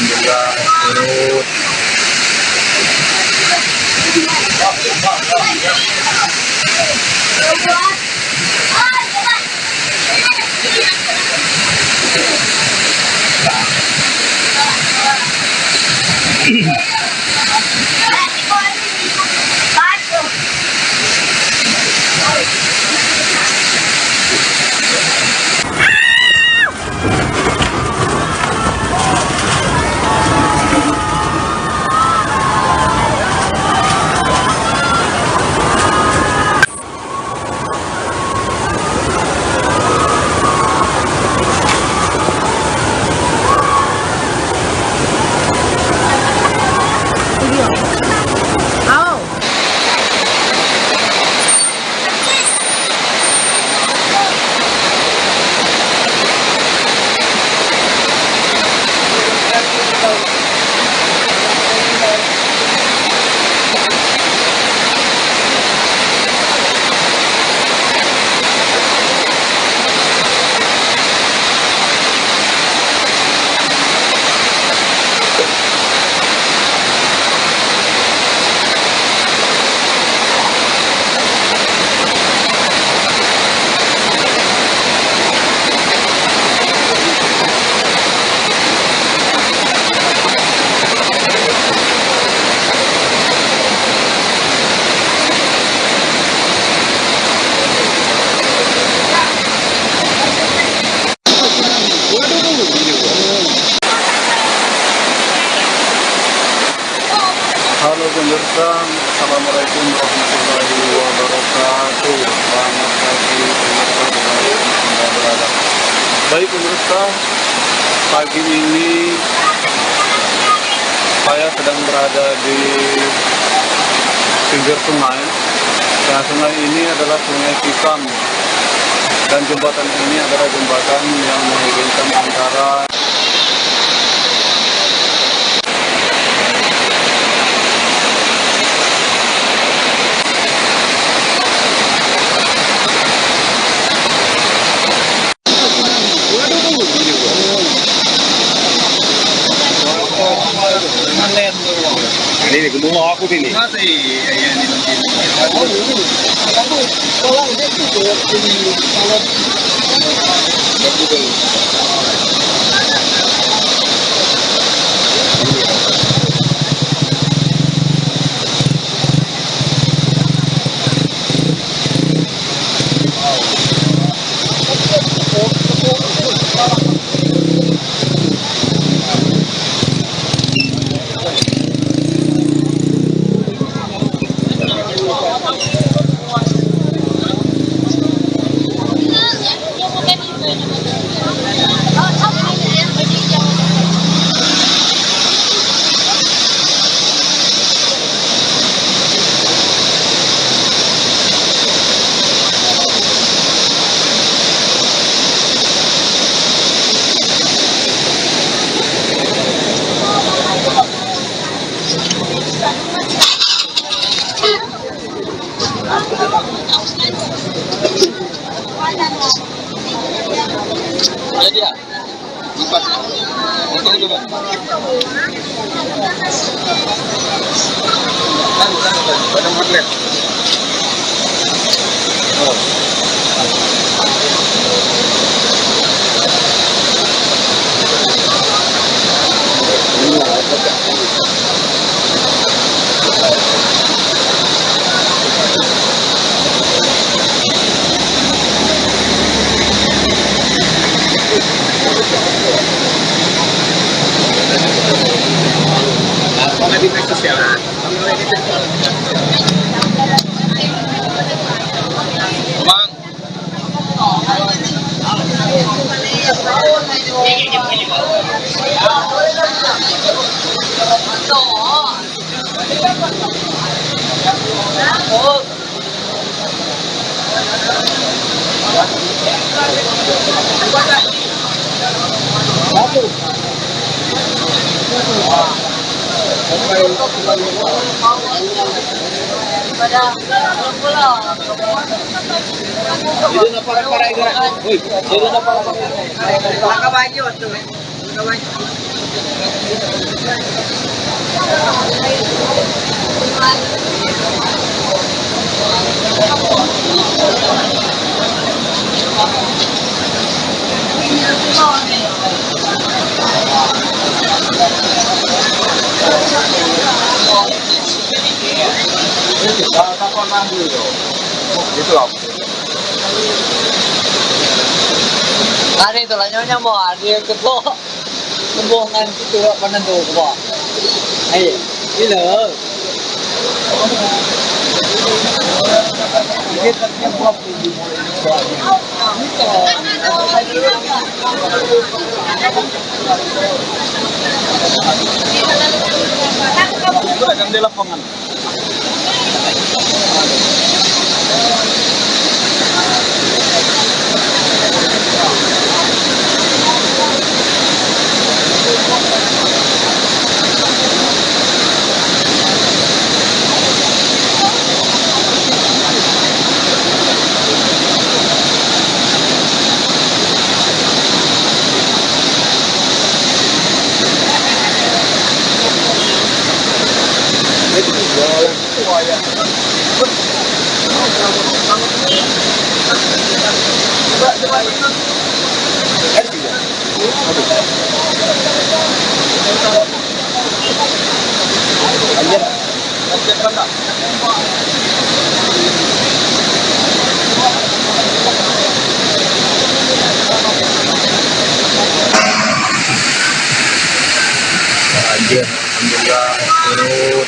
Alhamdulillah turut. Baggio. Oh. Halo pemirsa, Assalamualaikum warahmatullahi wabarakatuh. Selamat pagi pemirsa dari Anda berada. Baik pemirsa, pagi ini saya sedang berada di pinggir sungai. Dan sungai ini adalah Sungai Kisam. Dan jembatan ini adalah jembatan yang menghubungkan antara Ini gemuk aku ini. Jadi ya, empat. Itu juga. Pada magnet. Di media sosial. Bang. Itu na para igara. Uy, itu na para. Nakabanyo to. Nakabanyo. Itu apa? Hari itu lah nyonya mau ada ketua hubungan itu penentu kok. Ayo, ini loh. pedagang di lapangan. Banjir, alhamdulillah surut.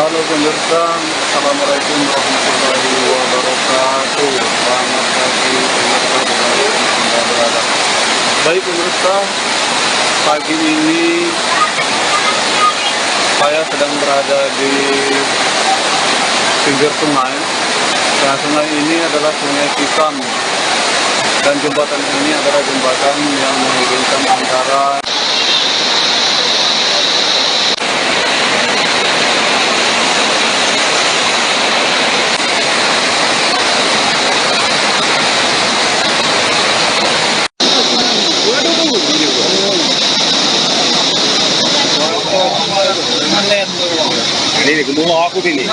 Halo pemirsa, assalamualaikum warahmatullahi wabarakatuh. Selamat pagi pemirsa dari Anda berada. Baik pemirsa, pagi ini saya sedang berada di pinggir sungai. Dan sungai ini adalah Sungai Kisam. Dan jembatan ini adalah jembatan yang menghubungkan antara Ini kumuha aku ini.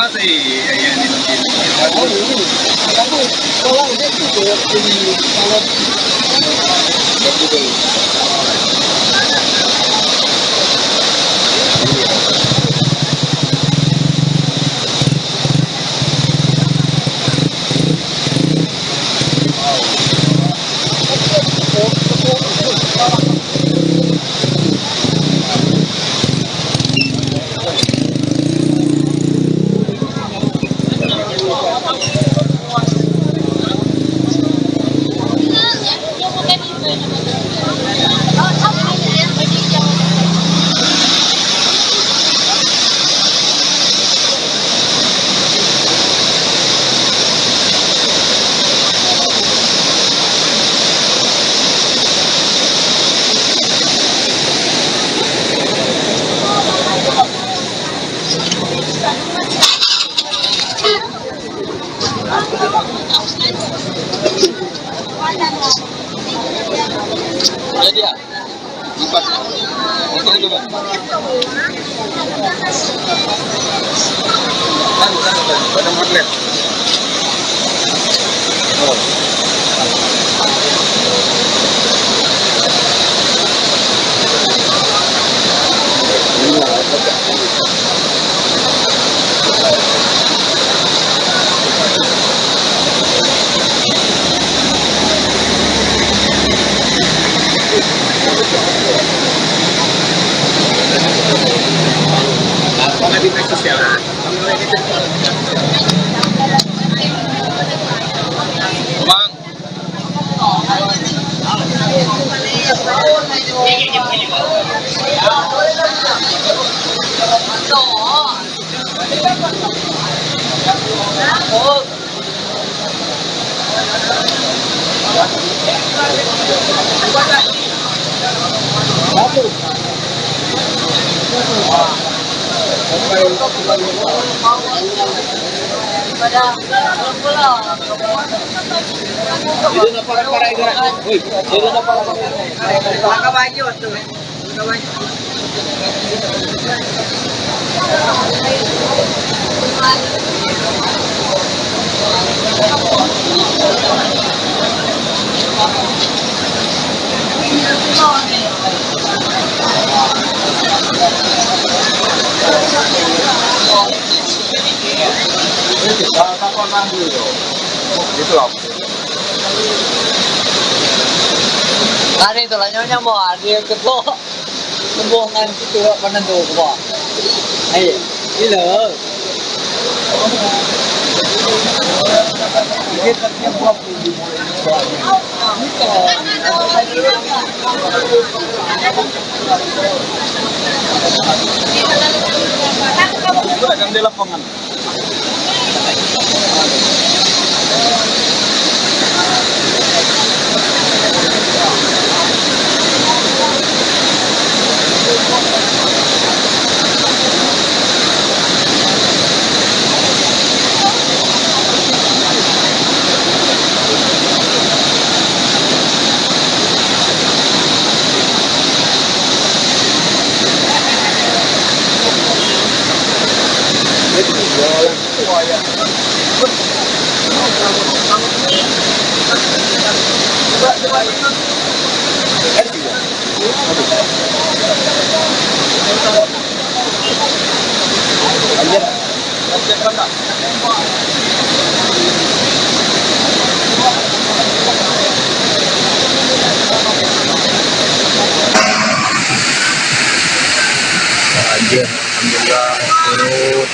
Ada dia. Empat. Itu juga. Pada magnet. Oh. sosial. Bang. Itu na para igara. Uy, itu na para. Kabayo to. Kabayo. Hari itu lah nyonya mau ada ketua hubungan itu penentu kok. Ayo,ilo. Akan di lapangan. Alhamdulillah surut.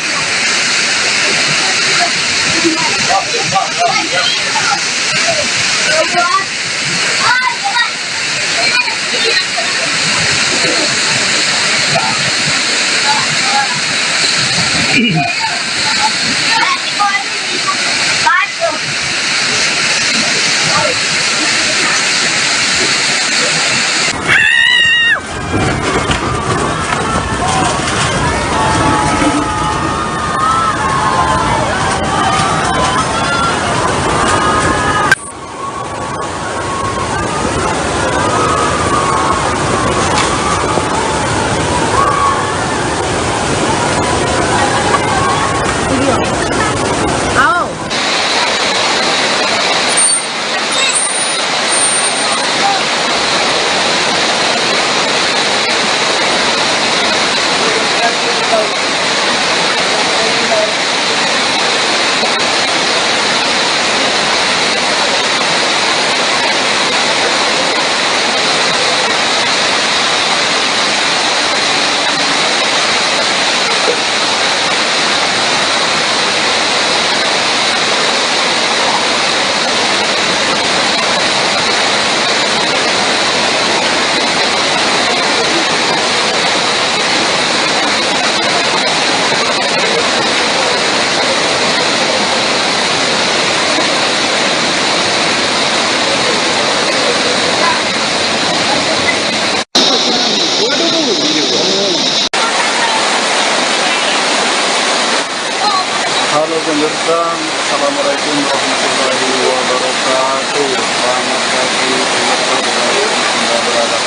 Halo pemirsa, Assalamualaikum warahmatullahi wabarakatuh. Selamat pagi pemirsa dimanapun Anda berada.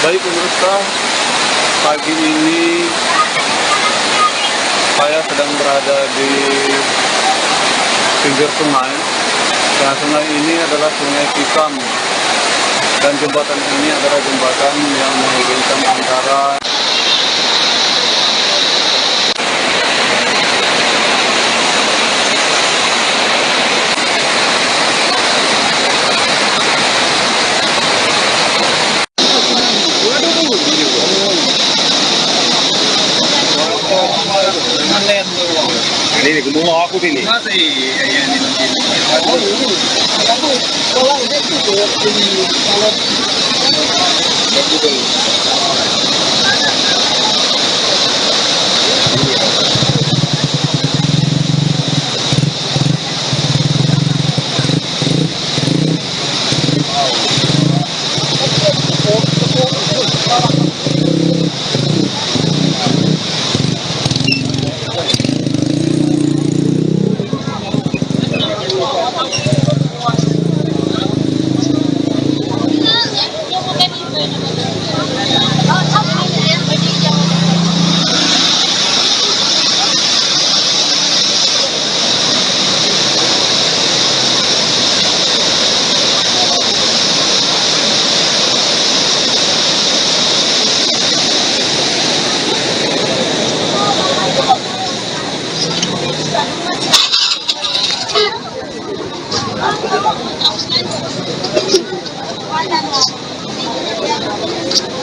Baik pemirsa, pagi ini saya sedang berada di pinggir sungai. Nah, sungai ini adalah Sungai Kisam dan jembatan ini adalah jembatan yang menghubungkan antara Ini gumung aku ini. Masih ya ini mungkin. Oh ini, kamu kalau udah itu ini kalau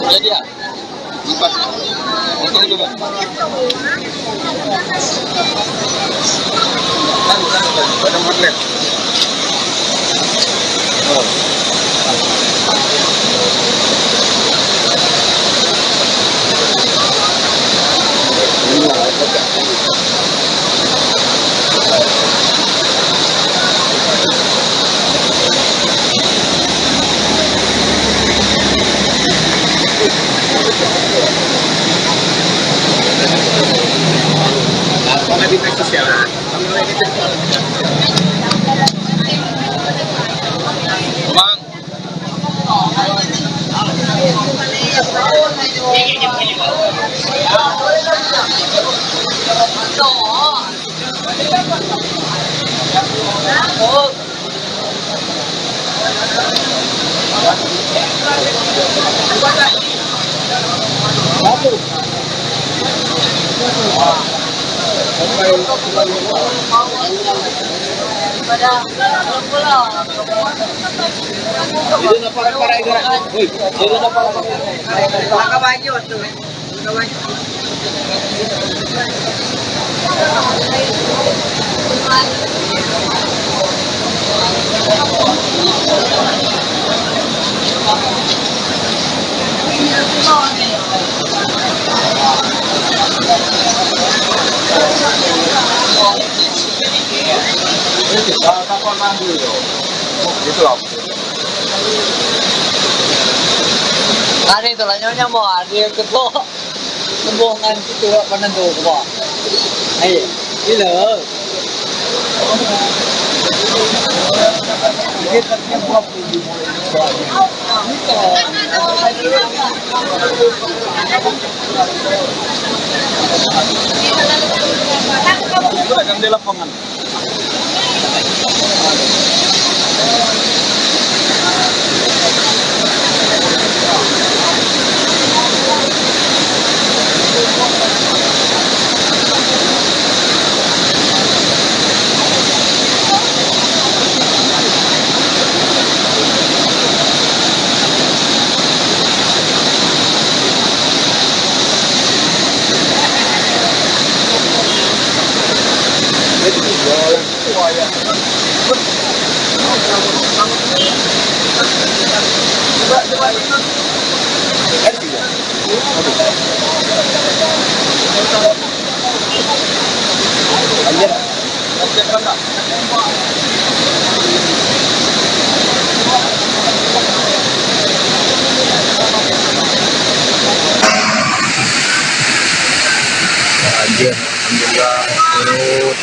Jadi ya, lipat. Oke dulu, Bang. Ada magnet. Oh. Di media sosial. Bang. Itu na para igara. Woi, itu na para. Nakabanyo to. Nakabanyo. Kapan manggil yo? Gitu loh. Ano ito lang nyonya mo, ari ko to. Nabungan ko to panando ko ba. Ay, ilo. Akan di lapangan. Banjir, alhamdulillah surut.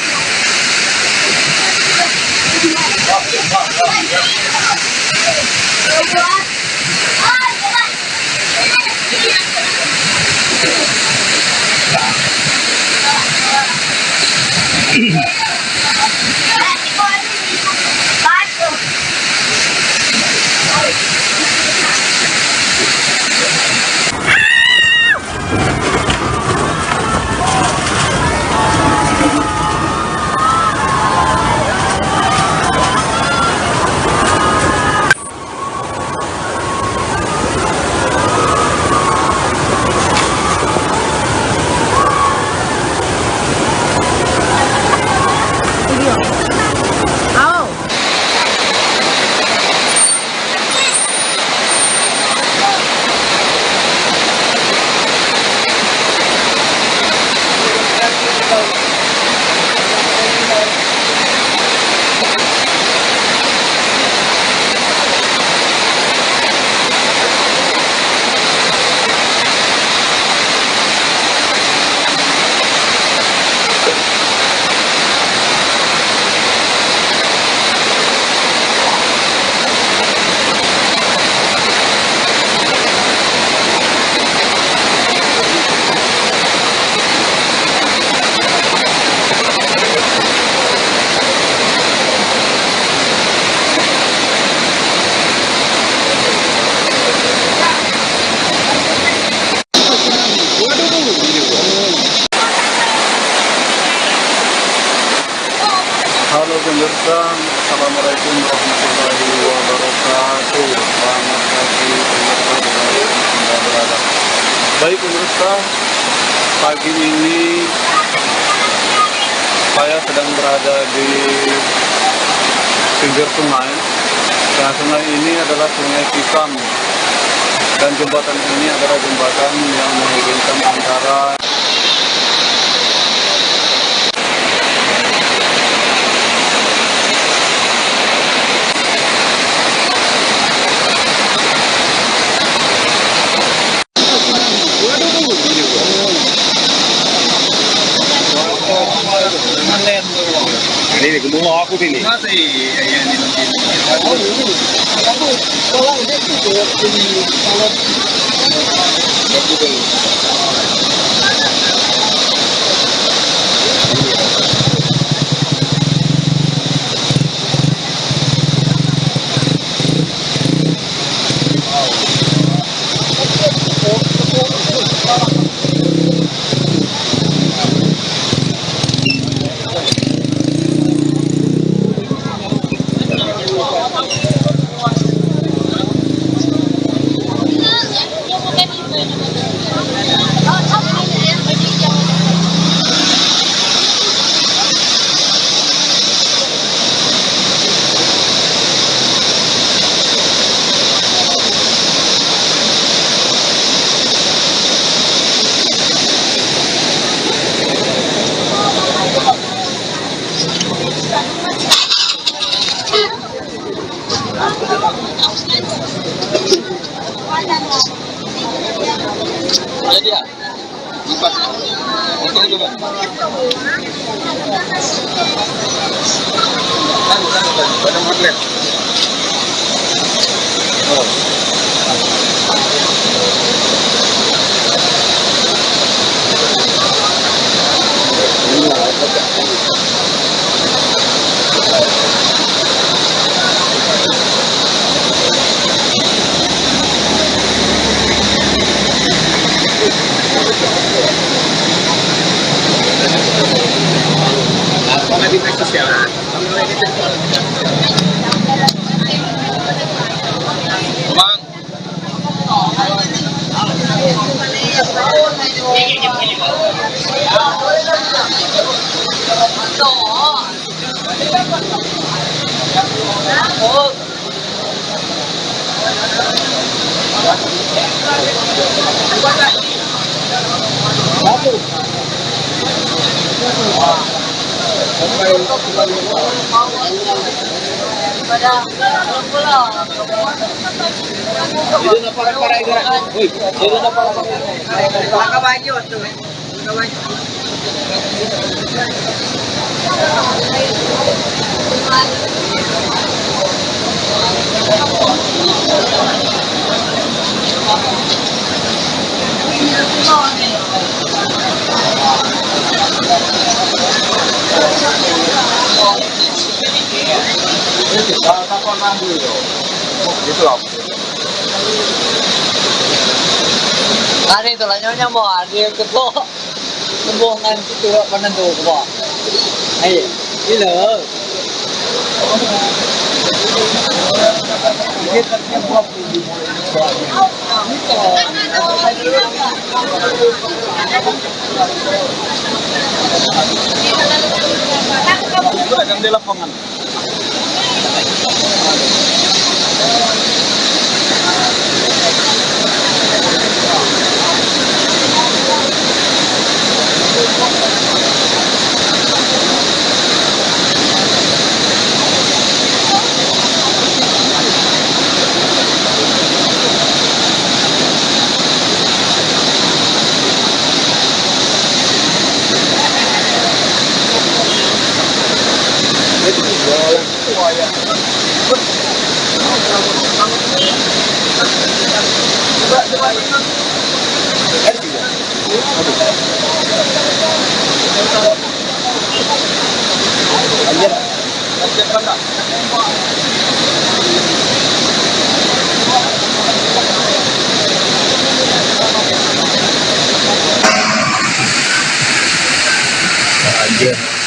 pemirsa, Assalamualaikum warahmatullahi wabarakatuh. Selamat pagi pemirsa dari Anda berada. Baik pemirsa, pagi ini saya sedang berada di pinggir sungai. Dan sungai ini adalah Sungai Kisam. Dan jembatan ini adalah jembatan yang menghubungkan antara Ini gemuk aku sini. Jadi ya, empat. Oke dulu. Pada magnet. Oh. Di media sosial. Bang. Itu na para igara. Uy, itu na para. Kabayo to. Kabayo. Gitu loh. Hari itu lah nyonya mau hari ketua hubungan itu penentu kok. Ayo, gila. yang di lapangan.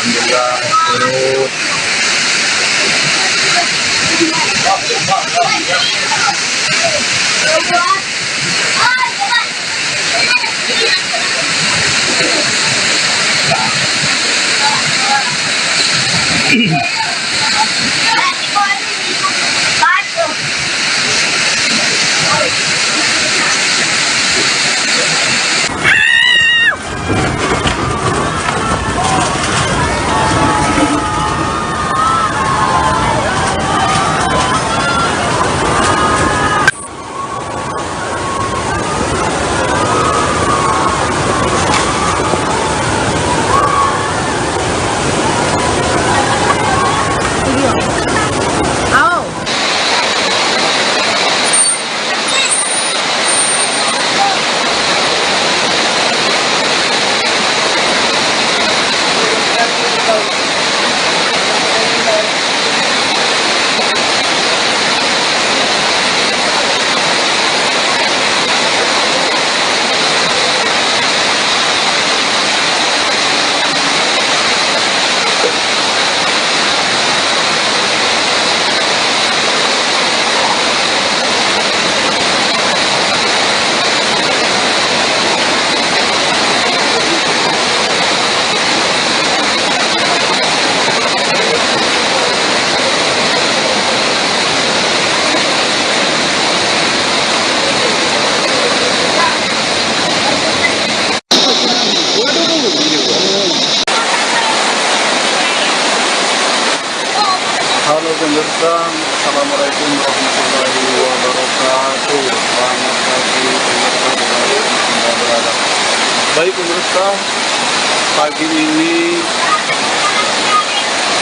Alhamdulillah surut Halo pemirsa, Assalamualaikum warahmatullahi wabarakatuh. Selamat pagi pemirsa dari Anda berada. Baik pemirsa, pagi ini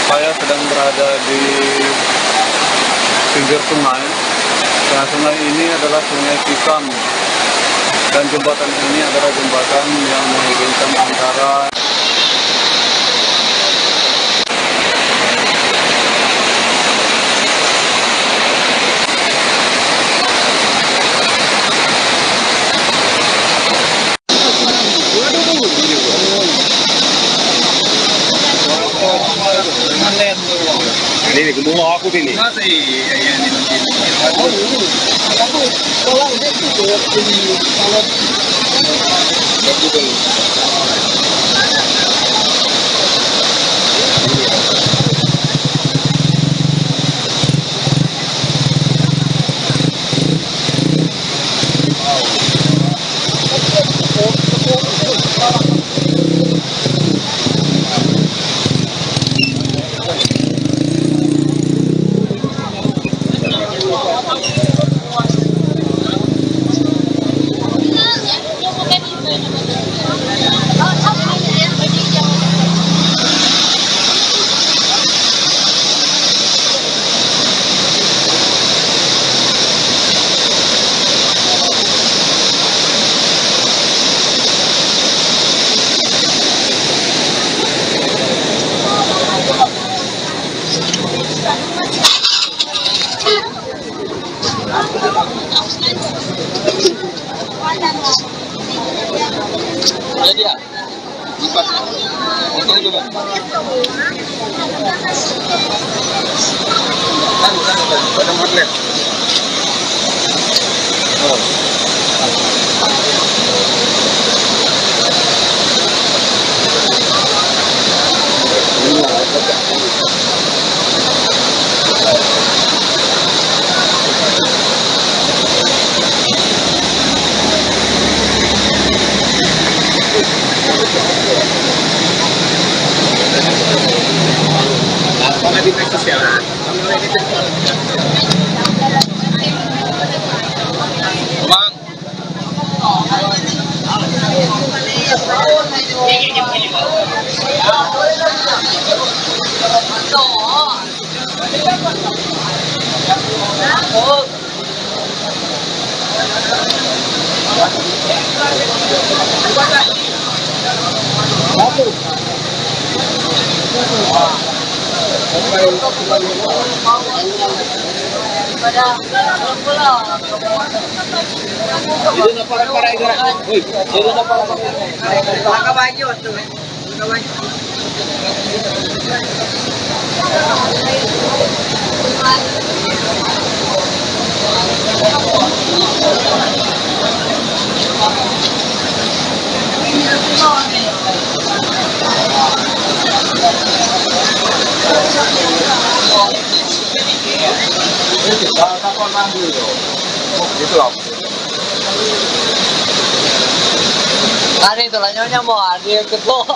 saya sedang berada di pinggir sungai. Dan sungai ini adalah Sungai Kisam. Dan jembatan ini adalah jembatan yang menghubungkan antara Ini gemuk aku ini. Ada dia. Empat. Ini juga. Pada model. Oh. Di media sosial. Bang. Itu na para igara. Uy, itu na para. Nakabanyo to. Nakabanyo. Hari itu lah nyonya mau hadir ke tuh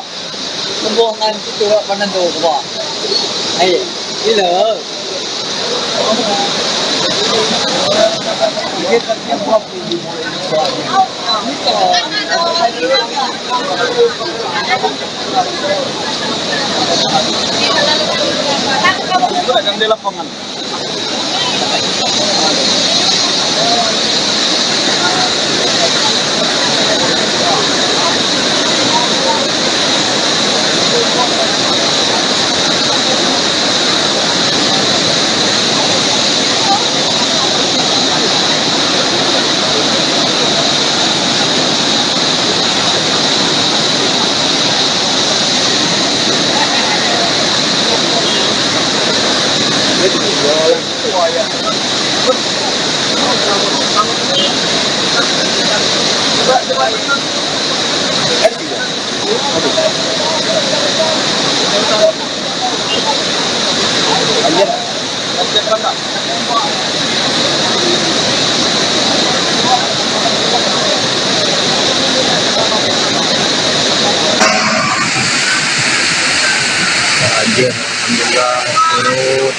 hubungan itu penentu kok. Ayo, gila. Yang di lapangan. Alhamdulillah surut.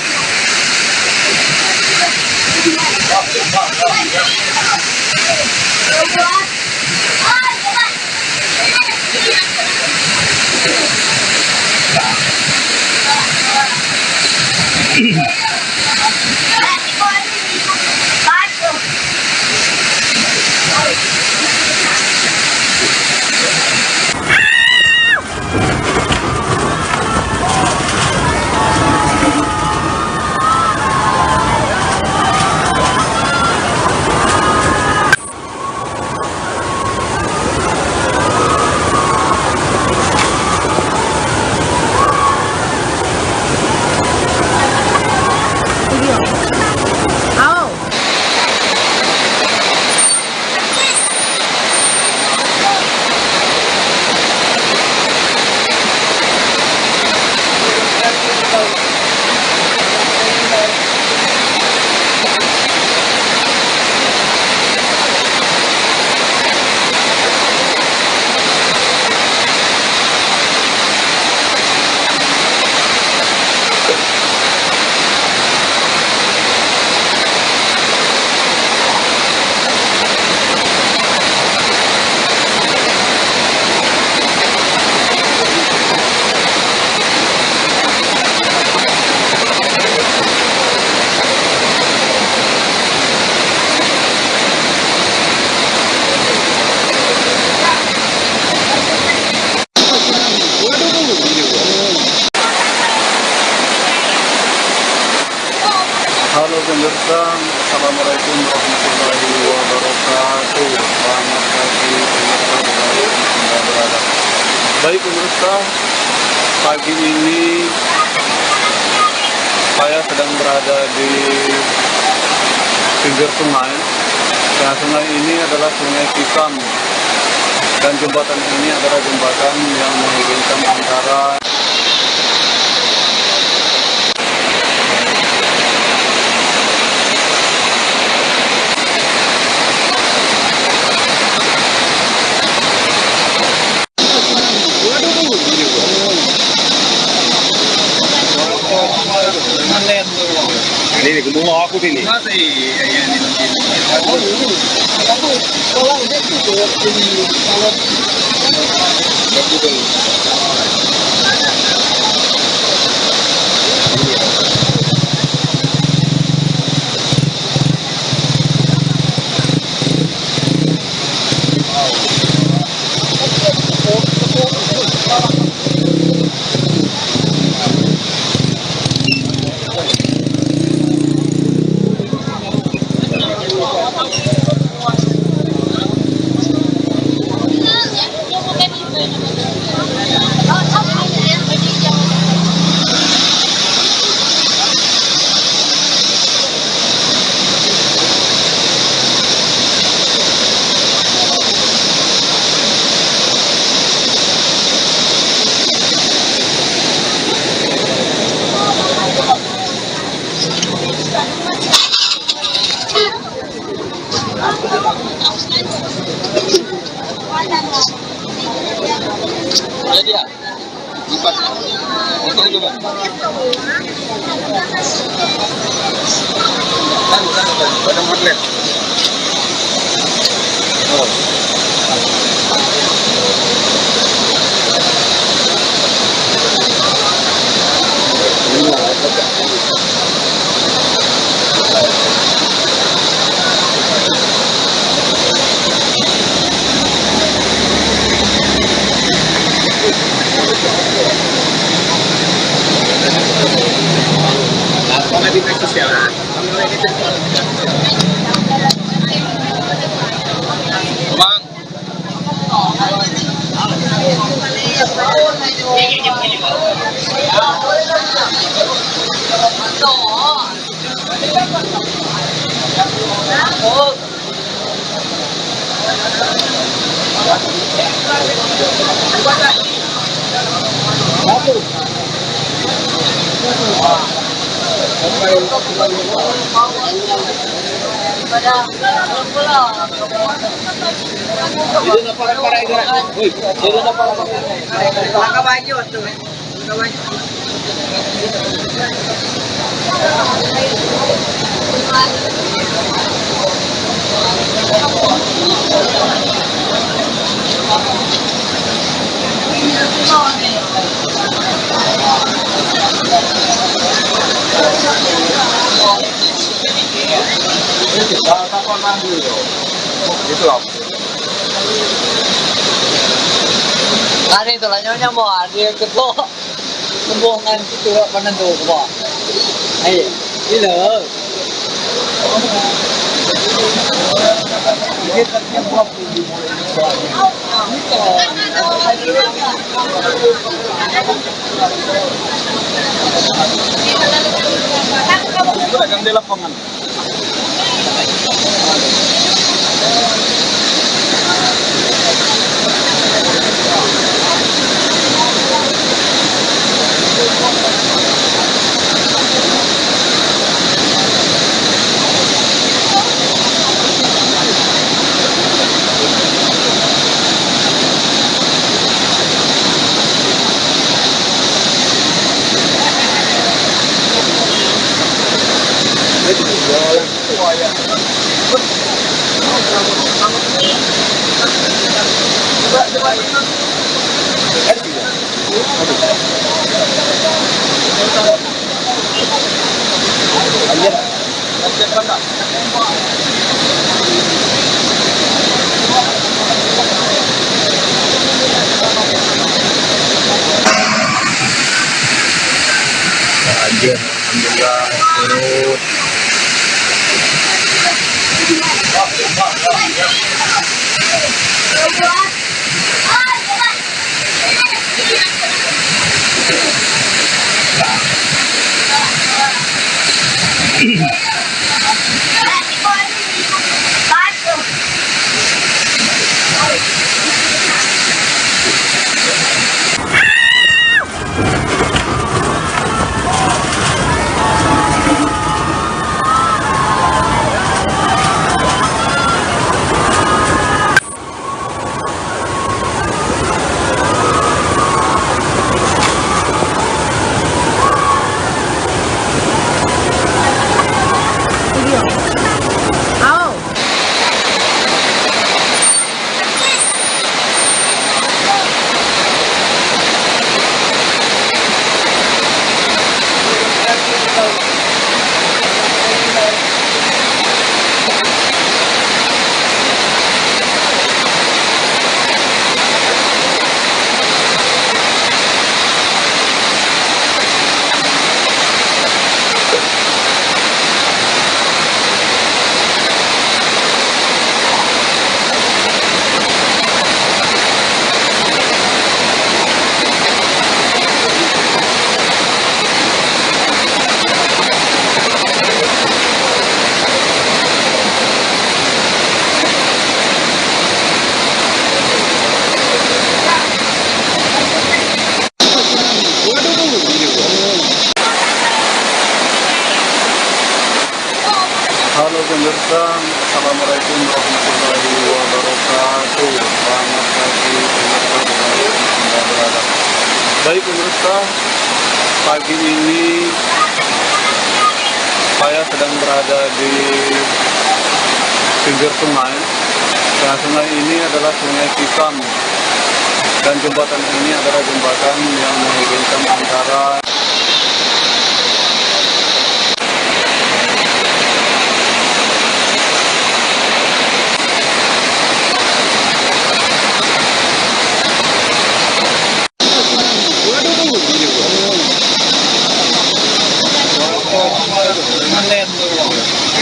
Halo pemirsa, Assalamualaikum warahmatullahi wabarakatuh. Selamat pagi pemirsa dimanapun Anda berada. Baik pemirsa, pagi ini saya sedang berada di pinggir sungai. Nah, sungai ini adalah Sungai Kisam dan jembatan ini adalah jembatan yang menghubungkan antara Ini gunung aku ini. Ada dia. Empat. Potong coba. Ada magnet. Oh. Apa di media sosial? Bang. Itu na para igara. Uy, itu na para. Nakabanyo to. Nakabanyo. Ano ito lang nyonya mo, ari ko to. Sumbungan itu panando ko ba? Ay, ilo. Di lapangan. Banjir, alhamdulillah surut. Halo pemirsa, Assalamualaikum warahmatullahi wabarakatuh. Selamat pagi pemirsa Baik pemirsa, pagi ini saya sedang berada di pinggir sungai. Nah, sungai ini adalah Sungai Kisam dan jembatan ini adalah jembatan yang menghubungkan antara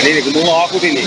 Ini gemuk aku ini.